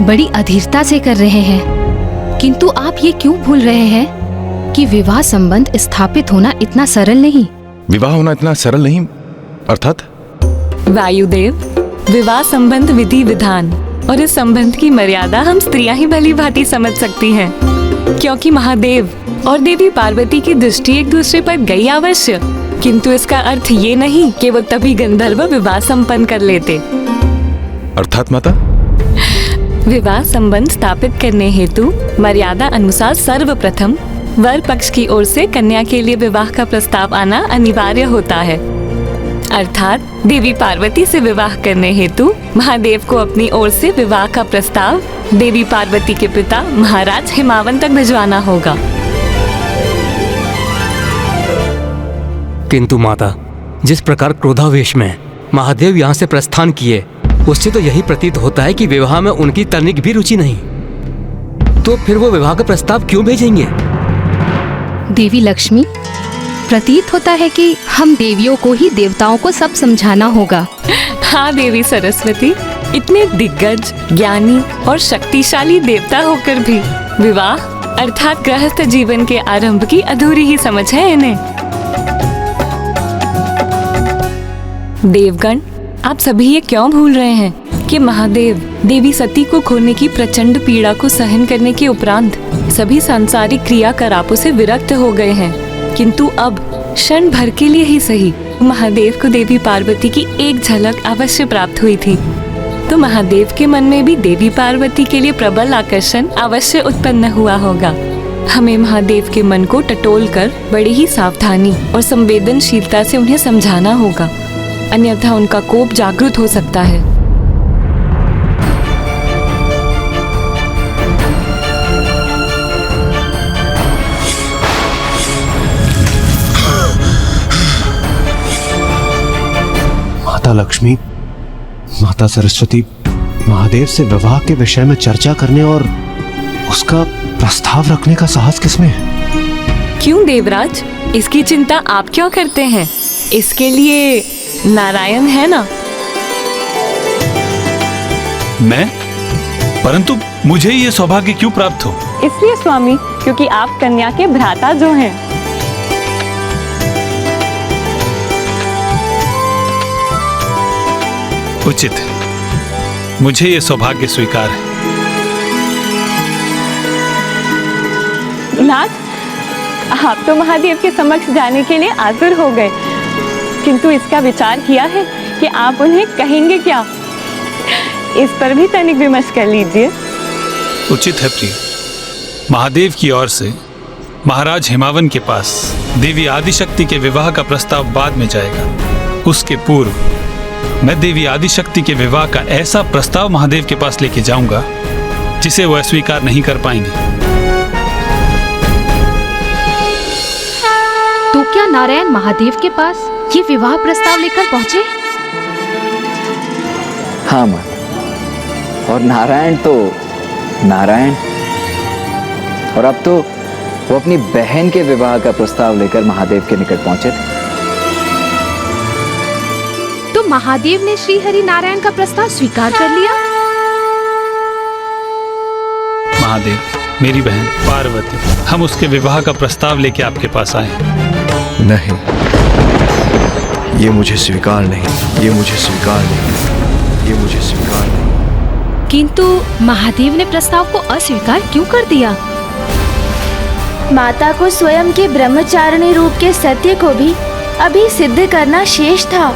बड़ी अधीरता से कर रहे हैं, किंतु आप ये क्यों भूल रहे हैं कि विवाह संबंध स्थापित होना इतना सरल नहीं। विवाह होना इतना सरल नहीं अर्थात? वायुदेव, विवाह संबंध विधि विधान और इस संबंध की मर्यादा हम स्त्रियां ही भली भांति समझ सकती हैं, क्योंकि महादेव और देवी पार्वती की दृष्टि एक दूसरे पर गई अवश्य, किंतु इसका अर्थ ये नहीं कि वो तभी गंधर्व विवाह संपन्न कर लेते। अर्थात माता? विवाह संबंध स्थापित करने हेतु मर्यादा अनुसार सर्वप्रथम वर पक्ष की ओर से कन्या के लिए विवाह का प्रस्ताव आना अनिवार्य होता है। अर्थात देवी पार्वती से विवाह करने हेतु महादेव को अपनी ओर से विवाह का प्रस्ताव देवी पार्वती के पिता महाराज हिमावन तक भिजवाना होगा। किंतु माता, जिस प्रकार क्रोधावेश में महादेव यहाँ से प्रस्थान किए, उससे तो यही प्रतीत होता है कि विवाह में उनकी तनिक भी रुचि नहीं। तो फिर वो विवाह का प्रस्ताव क्यों भेजेंगे? देवी लक्ष्मी, प्रतीत होता है कि हम देवियों को ही देवताओं को सब समझाना होगा। हाँ देवी सरस्वती, इतने दिग्गज, ज्ञानी और शक्तिशाली देवता होकर भी विवाह अर्थात गृहस्थ जीवन के आरंभ की अधूरी ही समझ है इन्हें। देवगण, आप सभी ये क्यों भूल रहे हैं कि महादेव देवी सती को खोने की प्रचंड पीड़ा को सहन करने के उपरांत सभी सांसारिक क्रियाकलापों से विरक्त हो गए हैं, किंतु अब क्षण भर के लिए ही सही महादेव को देवी पार्वती की एक झलक अवश्य प्राप्त हुई थी, तो महादेव के मन में भी देवी पार्वती के लिए प्रबल आकर्षण अवश्य उत्पन्न हुआ होगा। हमें महादेव के मन को टटोल कर बड़ी ही सावधानी और संवेदनशीलता से उन्हें समझाना होगा, अन्यथा उनका कोप जागृत हो सकता है। माता लक्ष्मी, माता सरस्वती, महादेव से विवाह के विषय में चर्चा करने और उसका प्रस्ताव रखने का साहस किसमें है? क्यों देवराज, इसकी चिंता आप क्यों करते हैं? इसके लिए नारायण है ना। मैं? परंतु मुझे ये सौभाग्य क्यों प्राप्त हो? इसलिए स्वामी, क्योंकि आप कन्या के भ्राता जो हैं। उचित है, मुझे ये सौभाग्य स्वीकार है। नाथ, आप तो महादेव के समक्ष जाने के लिए आतुर हो गए, किंतु इसका विचार किया है कि आप उन्हें कहेंगे क्या? इस पर भी तनिक विमर्श कर लीजिए। उचित है प्रिय। महादेव की ओर से महाराज हिमावन के पास देवी आदिशक्ति के विवाह का प्रस्ताव बाद में जाएगा। उसके पूर्व मैं देवी आदिशक्ति के विवाह का ऐसा प्रस्ताव महादेव के पास लेके जाऊंगा जिसे वो अस्वीकार नहीं कर पाएंगे। तो क्या नारायण महादेव के पास ये विवाह प्रस्ताव लेकर पहुंचे? हाँ माँ, और नारायण तो नारायण, और अब तो वो अपनी बहन के विवाह का प्रस्ताव लेकर महादेव के निकट पहुंचे थे। तो महादेव ने श्री हरि नारायण का प्रस्ताव स्वीकार कर लिया? महादेव, मेरी बहन पार्वती, हम उसके विवाह का प्रस्ताव लेके आपके पास आए। नहीं, ये मुझे स्वीकार नहीं, ये मुझे स्वीकार नहीं, ये मुझे स्वीकार नहीं। किंतु महादेव ने प्रस्ताव को अस्वीकार क्यों कर दिया? माता को स्वयं के ब्रह्मचारिणी रूप के सत्य को भी अभी सिद्ध करना शेष था।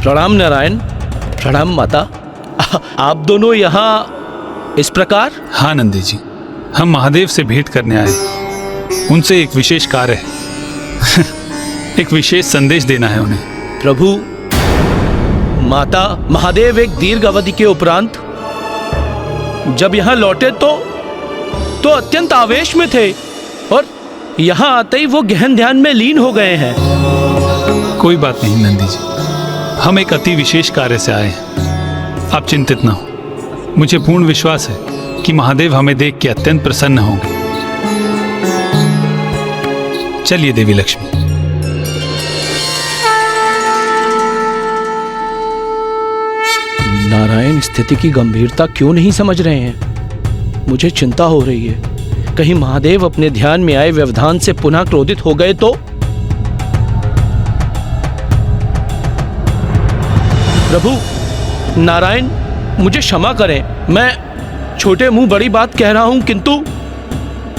प्रणाम नारायण, प्रणाम माता। आप दोनों यहाँ इस प्रकार? हाँ नंदी जी, हम महादेव से भेंट करने आए। उनसे एक विशेष कार्य है एक विशेष संदेश देना है उन्हें। प्रभु, माता महादेव एक दीर्घ अवधि के उपरांत जब यहाँ लौटे तो अत्यंत आवेश में थे और यहाँ आते ही वो गहन ध्यान में लीन हो गए हैं। कोई बात नहीं नंदी जी, हम एक अति विशेष कार्य से आए हैं। आप चिंतित ना हो, मुझे पूर्ण विश्वास है कि महादेव हमें देख के अत्यंत प्रसन्न होंगे। चलिए देवी लक्ष्मी। नारायण स्थिति की गंभीरता क्यों नहीं समझ रहे हैं? मुझे चिंता हो रही है, कहीं महादेव अपने ध्यान में आए व्यवधान से पुनः क्रोधित हो गए तो? प्रभु नारायण, मुझे क्षमा करें, मैं छोटे मुंह बड़ी बात कह रहा हूं,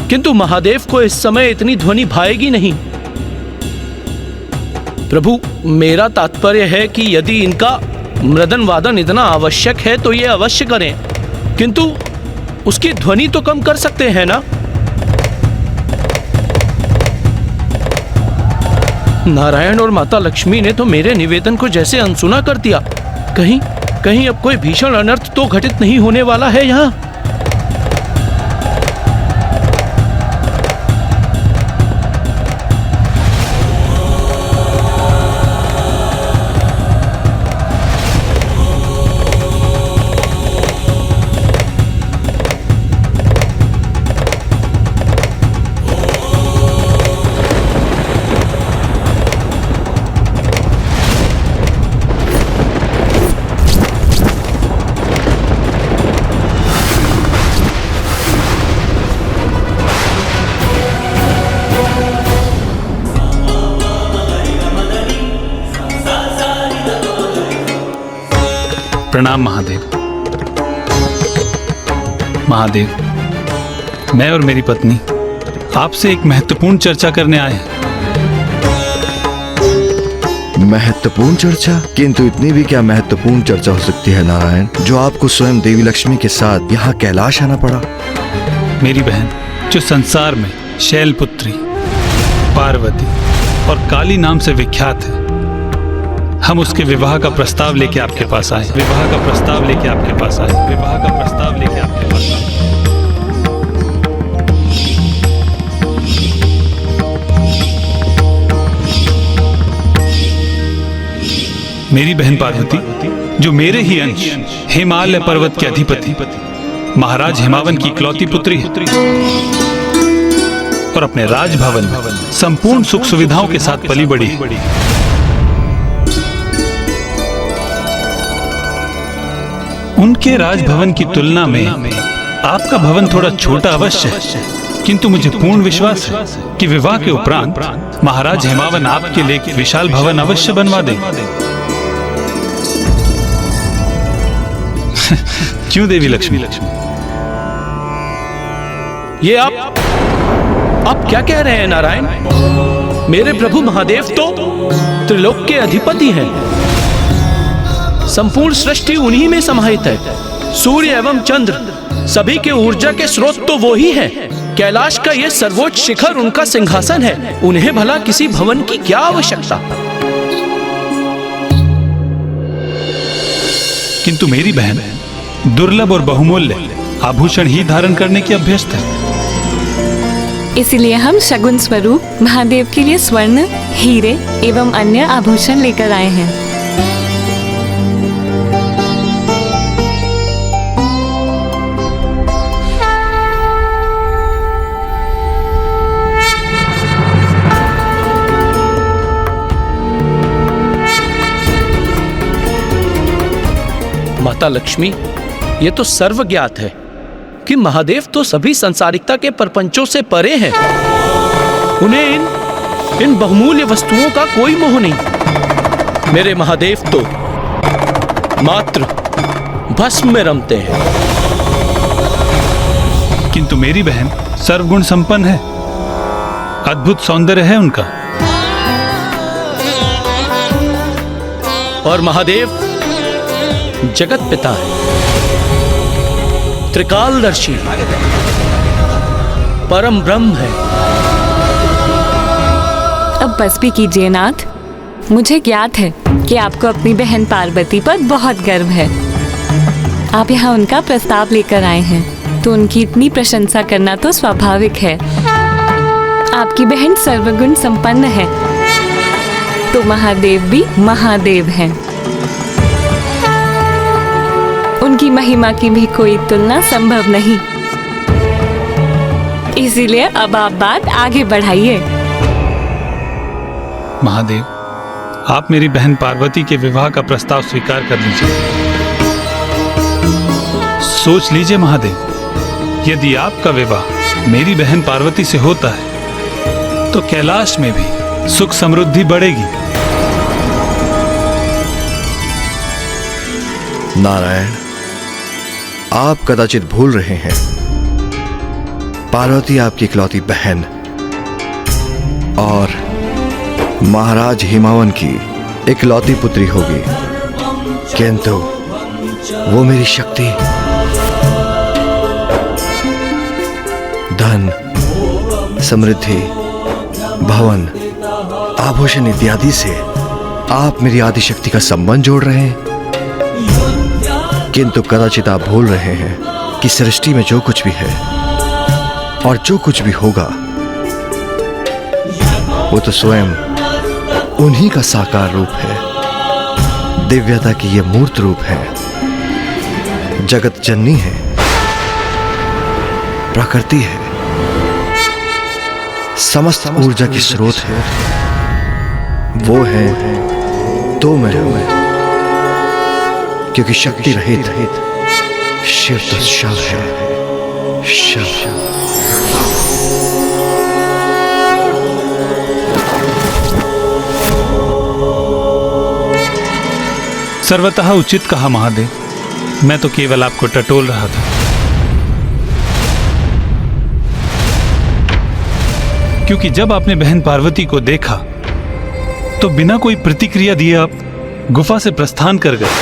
किंतु महादेव को इस समय इतनी ध्वनि भाएगी नहीं। प्रभु, मेरा तात्पर्य है कि यदि इनका मृदन वादन इतना आवश्यक है तो ये अवश्य करें, किंतु उसकी ध्वनि तो कम कर सकते हैं ना? नारायण और माता लक्ष्मी ने तो मेरे निवेदन को जैसे अनसुना कर दिया। कहीं अब कोई भीषण अनर्थ तो घटित नहीं होने वाला है यहाँ? प्रणाम महादेव। महादेव, मैं और मेरी पत्नी आपसे एक महत्वपूर्ण चर्चा करने आए हैं। महत्वपूर्ण चर्चा? किंतु इतनी भी क्या महत्वपूर्ण चर्चा हो सकती है नारायण, जो आपको स्वयं देवी लक्ष्मी के साथ यहाँ कैलाश आना पड़ा? मेरी बहन जो संसार में शैलपुत्री, पार्वती और काली नाम से विख्यात है, हम उसके विवाह का प्रस्ताव लेके आपके पास आए। विवाह का प्रस्ताव लेके आपके पास आए। विवाह का प्रस्ताव लेके आपके पास आए। मेरी बहन पार्वती जो मेरे ही अंश हिमालय पर्वत के अधिपति महाराज हिमावन की इकलौती पुत्री है और अपने राजभवन में संपूर्ण सुख सुविधाओं के साथ पली बढ़ी है। उनके राजभवन की तुलना में आपका भवन थोड़ा छोटा अवश्य है, किंतु मुझे पूर्ण विश्वास है कि विवाह के उपरांत महाराज हिमावन आपके लिए एक विशाल भवन अवश्य बनवा देंगे। क्यों देवी लक्ष्मी? ये आप क्या कह रहे हैं नारायण? मेरे प्रभु महादेव तो त्रिलोक के अधिपति हैं। संपूर्ण सृष्टि उन्हीं में समाहित है। सूर्य एवं चंद्र सभी के ऊर्जा के स्रोत तो वो ही है। कैलाश का ये सर्वोच्च शिखर उनका सिंहासन है। उन्हें भला किसी भवन की क्या आवश्यकता? किंतु मेरी बहन दुर्लभ और बहुमूल्य आभूषण ही धारण करने की अभ्यस्त है। इसलिए हम शगुन स्वरूप महादेव के लिए स्वर्ण, हीरे एवं अन्य आभूषण लेकर आए हैं। माता लक्ष्मी, ये तो सर्वज्ञात है कि महादेव तो सभी संसारिकता के प्रपंचों से परे हैं। उन्हें इन बहुमूल्य वस्तुओं का कोई मोह नहीं। मेरे महादेव तो मात्र भस्म में रमते हैं। किंतु मेरी बहन सर्वगुण संपन्न है, अद्भुत सौंदर्य है उनका। और महादेव जगत पिता है, त्रिकालदर्शी, परम ब्रह्म है। अब बस भी कीजिए नाथ। मुझे ज्ञात है कि आपको अपनी बहन पार्वती पर बहुत गर्व है। आप यहाँ उनका प्रस्ताव लेकर आए हैं, तो उनकी इतनी प्रशंसा करना तो स्वाभाविक है। आपकी बहन सर्वगुण संपन्न है, तो महादेव भी महादेव हैं। उनकी महिमा की भी कोई तुलना संभव नहीं। इसीलिए अब आप बात आगे बढ़ाइए। महादेव, आप मेरी बहन पार्वती के विवाह का प्रस्ताव स्वीकार कर लीजिए। सोच लीजिए महादेव, यदि आपका विवाह मेरी बहन पार्वती से होता है तो कैलाश में भी सुख समृद्धि बढ़ेगी। नारायण, आप कदाचित भूल रहे हैं, पार्वती आपकी इकलौती बहन और महाराज हिमावन की इकलौती पुत्री होगी, किंतु वो मेरी शक्ति, धन, समृद्धि, भवन, आभूषण इत्यादि से आप मेरी आदि शक्ति का संबंध जोड़ रहे हैं। किंतु कदाचित आप भूल रहे हैं कि सृष्टि में जो कुछ भी है और जो कुछ भी होगा वो तो स्वयं उन्हीं का साकार रूप है। दिव्यता की ये मूर्त रूप है, जगत जननी है, प्रकृति है, समस्त ऊर्जा की स्रोत है। वो है तो मैं हूं, क्योंकि शक्ति रहित शिव तो शव है, शव। सर्वतः उचित कहा महादेव। मैं तो केवल आपको टटोल रहा था। क्योंकि जब आपने बहन पार्वती को देखा तो बिना कोई प्रतिक्रिया दिए आप गुफा से प्रस्थान कर गए।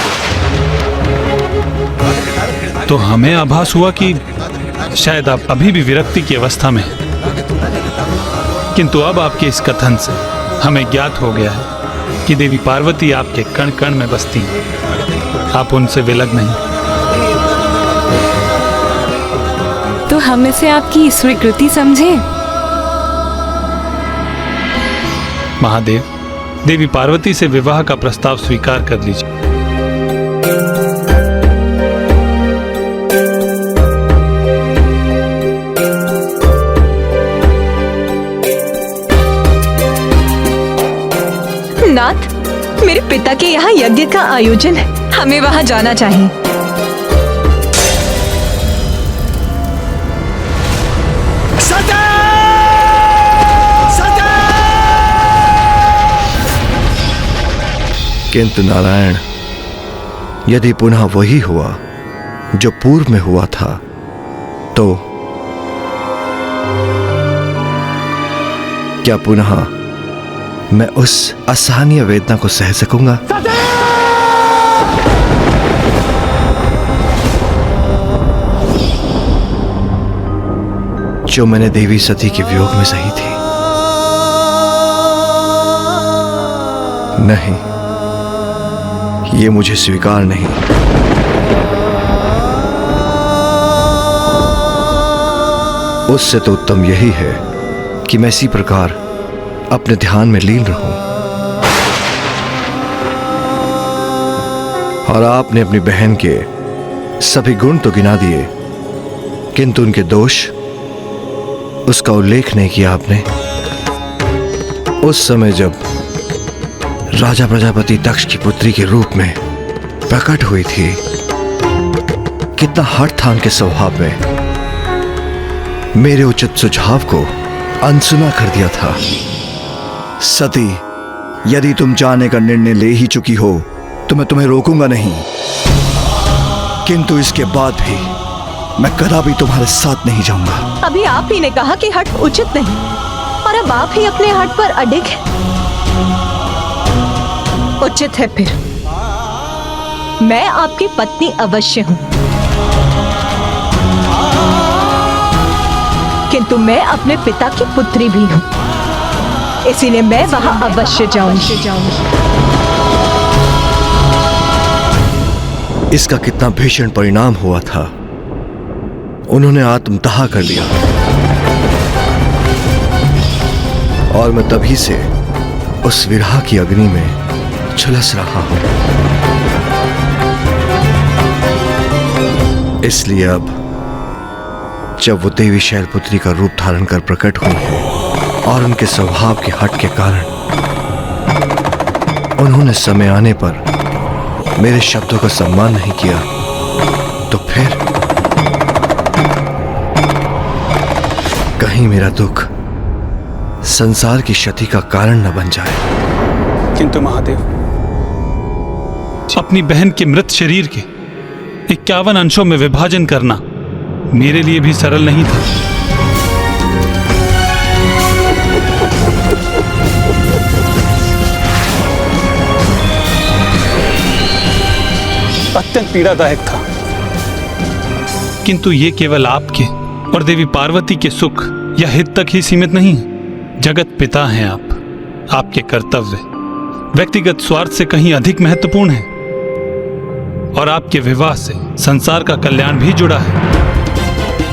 तो हमें आभास हुआ कि शायद आप अभी भी विरक्ति की अवस्था में हैं। किंतु अब आपके इस कथन से हमें ज्ञात हो गया है कि देवी पार्वती आपके कण कण में बसती हैं। आप उनसे विलग नहीं। तो हम इसे आपकी स्वीकृति समझें? महादेव, देवी पार्वती से विवाह का प्रस्ताव स्वीकार कर लीजिए। नाथ, मेरे पिता के यहाँ यज्ञ का आयोजन है, हमें वहाँ जाना चाहिए। किंतु नारायण, यदि पुनः वही हुआ जो पूर्व में हुआ था तो क्या पुनः मैं उस असहनीय वेदना को सह सकूंगा? जो मैंने देवी सती के वियोग में सही थी। नहीं, ये मुझे स्वीकार नहीं। उससे तो उत्तम यही है कि मैं इसी प्रकार अपने ध्यान में लीन रहूं। और आपने अपनी बहन के सभी गुण तो गिना दिए, किंतु उनके दोष, उसका उल्लेख नहीं किया आपने। उस समय जब राजा प्रजापति दक्ष की पुत्री के रूप में प्रकट हुई थी, कितना हठ था उनके स्वभाव में। मेरे उचित सुझाव को अनसुना कर दिया था। सती, यदि तुम जाने का निर्णय ले ही चुकी हो तो मैं तुम्हें रोकूंगा नहीं, किंतु इसके बाद भी मैं कदापि तुम्हारे साथ नहीं जाऊंगा। अभी आप ही ने कहा कि हठ उचित नहीं, और अब आप ही अपने हठ पर अडिग हैं। उचित है फिर। मैं आपकी पत्नी अवश्य हूं, किंतु मैं अपने पिता की पुत्री भी हूं, इसीलिए मैं वहां अवश्य जाऊंगी। इसका कितना भीषण परिणाम हुआ था। उन्होंने आत्मदाह कर लिया और मैं तभी से उस विरह की अग्नि में झुलस रहा हूं। इसलिए अब जब वो देवी शैलपुत्री का रूप धारण कर प्रकट हुई है और उनके स्वभाव के हट के कारण उन्होंने समय आने पर मेरे शब्दों का सम्मान नहीं किया, तो फिर कहीं मेरा दुख संसार की क्षति का कारण न बन जाए। किंतु महादेव, अपनी बहन के मृत शरीर के 51 अंशों में विभाजन करना मेरे लिए भी सरल नहीं था। अत्यंत पीड़ादायक था, किंतु ये केवल आपके और देवी पार्वती के सुख या हित तक ही सीमित नहीं है। जगत पिता हैं आप। आपके कर्तव्य व्यक्तिगत स्वार्थ से कहीं अधिक महत्वपूर्ण है, और आपके विवाह से संसार का कल्याण भी जुड़ा है,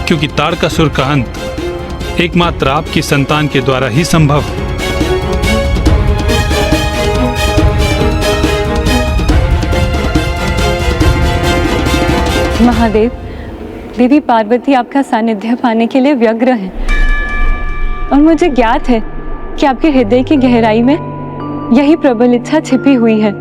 क्योंकि तारकासुर का अंत एकमात्र आपकी संतान के द्वारा ही संभव है। महादेव, देवी पार्वती आपका सानिध्य पाने के लिए व्यग्र हैं, और मुझे ज्ञात है कि आपके हृदय की गहराई में यही प्रबल इच्छा छिपी हुई है।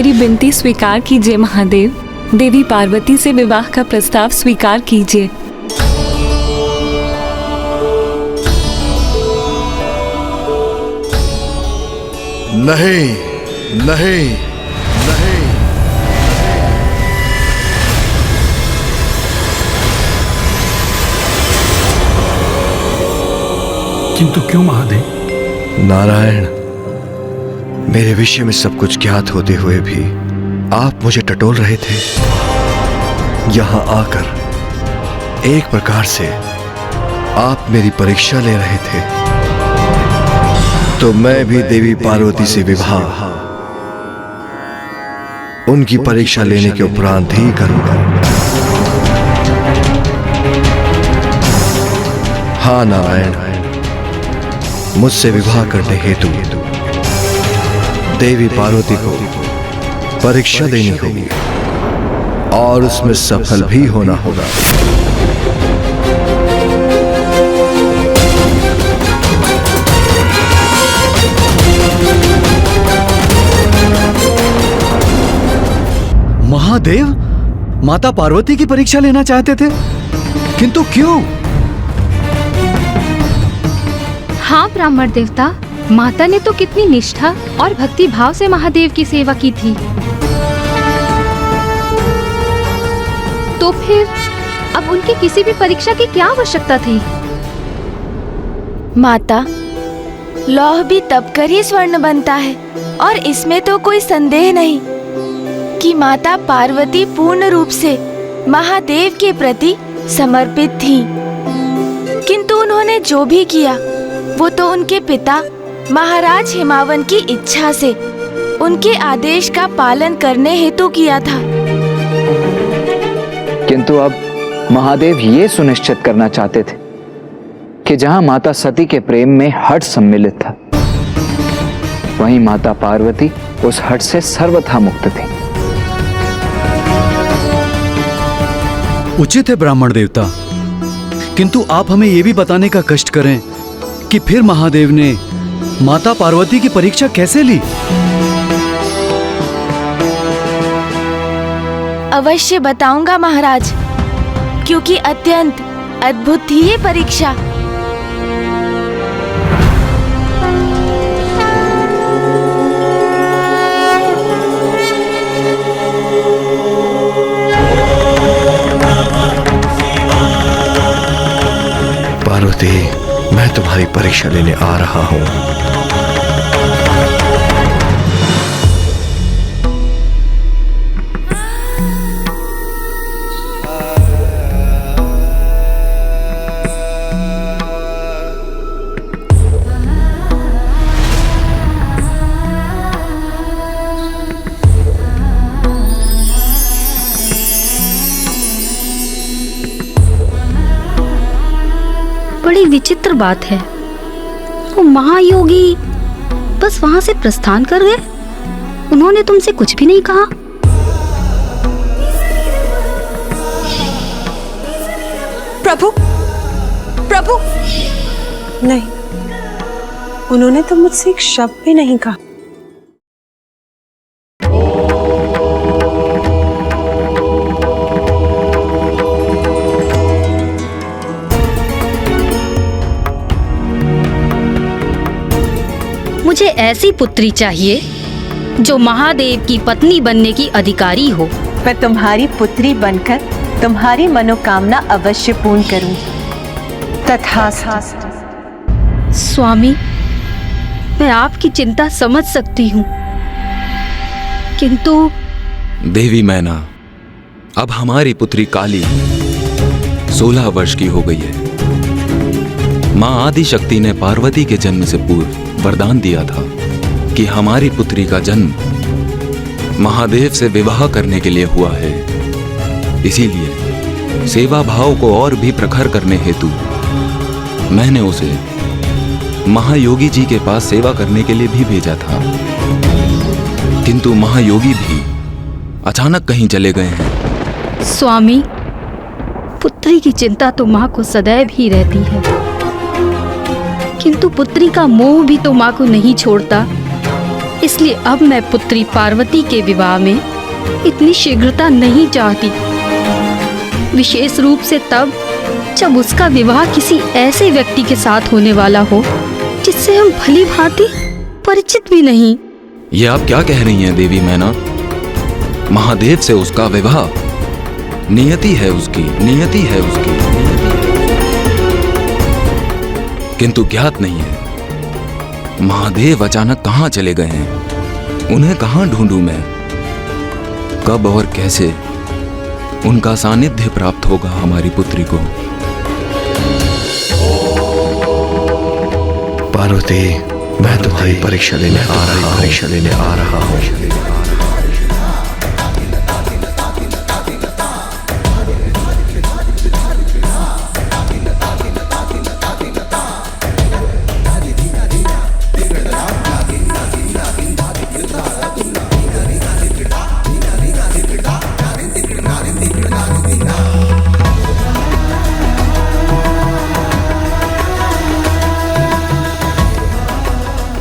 मेरी विनती स्वीकार कीजिए महादेव। देवी पार्वती से विवाह का प्रस्ताव स्वीकार कीजिए। नहीं, नहीं, नहीं। किंतु क्यों महादेव? नारायण, मेरे विषय में सब कुछ ज्ञात होते हुए भी आप मुझे टटोल रहे थे। यहां आकर एक प्रकार से आप मेरी परीक्षा ले रहे थे, तो मैं भी देवी पार्वती से विवाह उनकी परीक्षा लेने के उपरांत ही करूंगा। हाँ नारायण, मुझसे विवाह करने हेतु देवी पार्वती को परीक्षा देनी होगी और उसमें सफल भी होना होगा। महादेव माता पार्वती की परीक्षा लेना चाहते थे, किंतु क्यों? हाँ ब्राह्मण देवता, माता ने तो कितनी निष्ठा और भक्ति भाव से महादेव की सेवा की थी, तो फिर अब उनकी किसी भी परीक्षा की क्या आवश्यकता थी? माता, लौह भी तब कर ही स्वर्ण बनता है और इसमें तो कोई संदेह नहीं कि माता पार्वती पूर्ण रूप से महादेव के प्रति समर्पित थीं। किंतु उन्होंने जो भी किया वो तो उनके पिता महाराज हिमावन की इच्छा से, उनके आदेश का पालन करने हेतु किया था। किंतु अब महादेव ये सुनिश्चित करना चाहते थे कि जहां माता सती के प्रेम में हठ सम्मिलित था, वहीं माता पार्वती उस हठ से सर्वथा मुक्त थी। उचित है ब्राह्मण देवता, किंतु आप हमें यह भी बताने का कष्ट करें कि फिर महादेव ने माता पार्वती की परीक्षा कैसे ली? अवश्य बताऊंगा महाराज, क्योंकि अत्यंत अद्भुत थी ये परीक्षा। पार्वती, मैं तुम्हारी परीक्षा लेने आ रहा हूं। बड़ी विचित्र बात है, वो महायोगी बस वहां से प्रस्थान कर गए, उन्होंने तुमसे कुछ भी नहीं कहा। प्रभु, प्रभु, नहीं, उन्होंने तो मुझसे एक शब्द भी नहीं कहा। मुझे ऐसी पुत्री चाहिए जो महादेव की पत्नी बनने की अधिकारी हो। मैं तुम्हारी पुत्री बनकर तुम्हारी मनोकामना अवश्य पूर्ण करूंगी। तथास्तु। स्वामी, मैं आपकी चिंता समझ सकती हूँ, किंतु देवी मैना, अब हमारी पुत्री काली 16 वर्ष की हो गई है। मां आदि शक्ति ने पार्वती के जन्म से पूर्व वरदान दिया था कि हमारी पुत्री का जन्म महादेव से विवाह करने के लिए हुआ है। इसीलिए सेवा भाव को और भी प्रखर करने हेतु मैंने उसे महायोगी जी के पास सेवा करने के लिए भी भेजा था, किंतु महायोगी भी अचानक कहीं चले गए हैं। स्वामी, पुत्री की चिंता तो माँ को सदैव ही रहती है, किंतु पुत्री का मोह भी तो माँ को नहीं छोड़ता। इसलिए अब मैं पुत्री पार्वती के विवाह में इतनी शीघ्रता नहीं चाहती, विशेष रूप से तब जब उसका विवाह किसी ऐसे व्यक्ति के साथ होने वाला हो जिससे हम भली भांति परिचित भी नहीं। ये आप क्या कह रही हैं देवी मैना? महादेव से उसका विवाह नियति है उसकी, नियति है उसकी, किंतु ज्ञात नहीं है महादेव अचानक कहां चले गए हैं। उन्हें कहां ढूंढूं मैं? कब और कैसे उनका सानिध्य प्राप्त होगा हमारी पुत्री को? पार्वती, मैं तुम्हारी परीक्षा लेने आ रहा हूँ।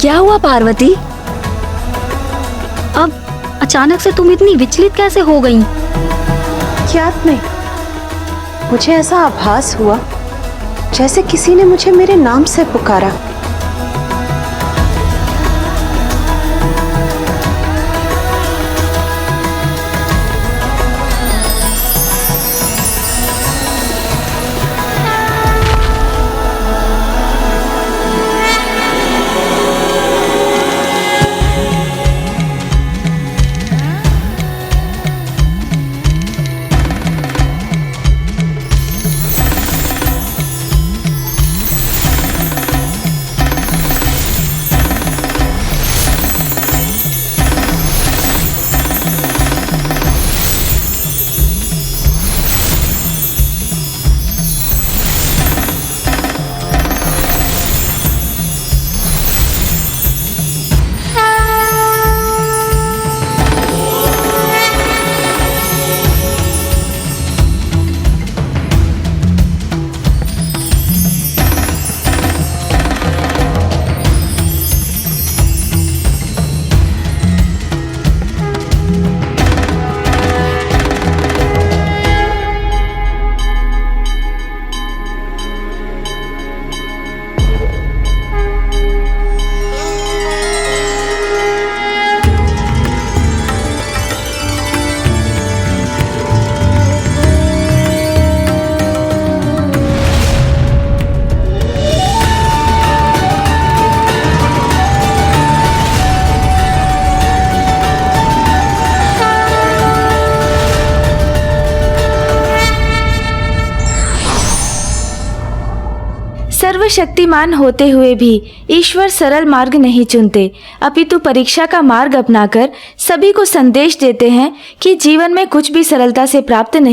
क्या हुआ पार्वती? अब अचानक से तुम इतनी विचलित कैसे हो गईं? याद नहीं, मुझे ऐसा आभास हुआ जैसे किसी ने मुझे मेरे नाम से पुकारा। सर्वशक्तिमान होते हुए भी ईश्वर सरल मार्ग नहीं चुनते, अपितु परीक्षा का मार्ग अपनाकर सभी को संदेश देते हैं कि जीवन में कुछ भी सरलता से प्राप्त नहीं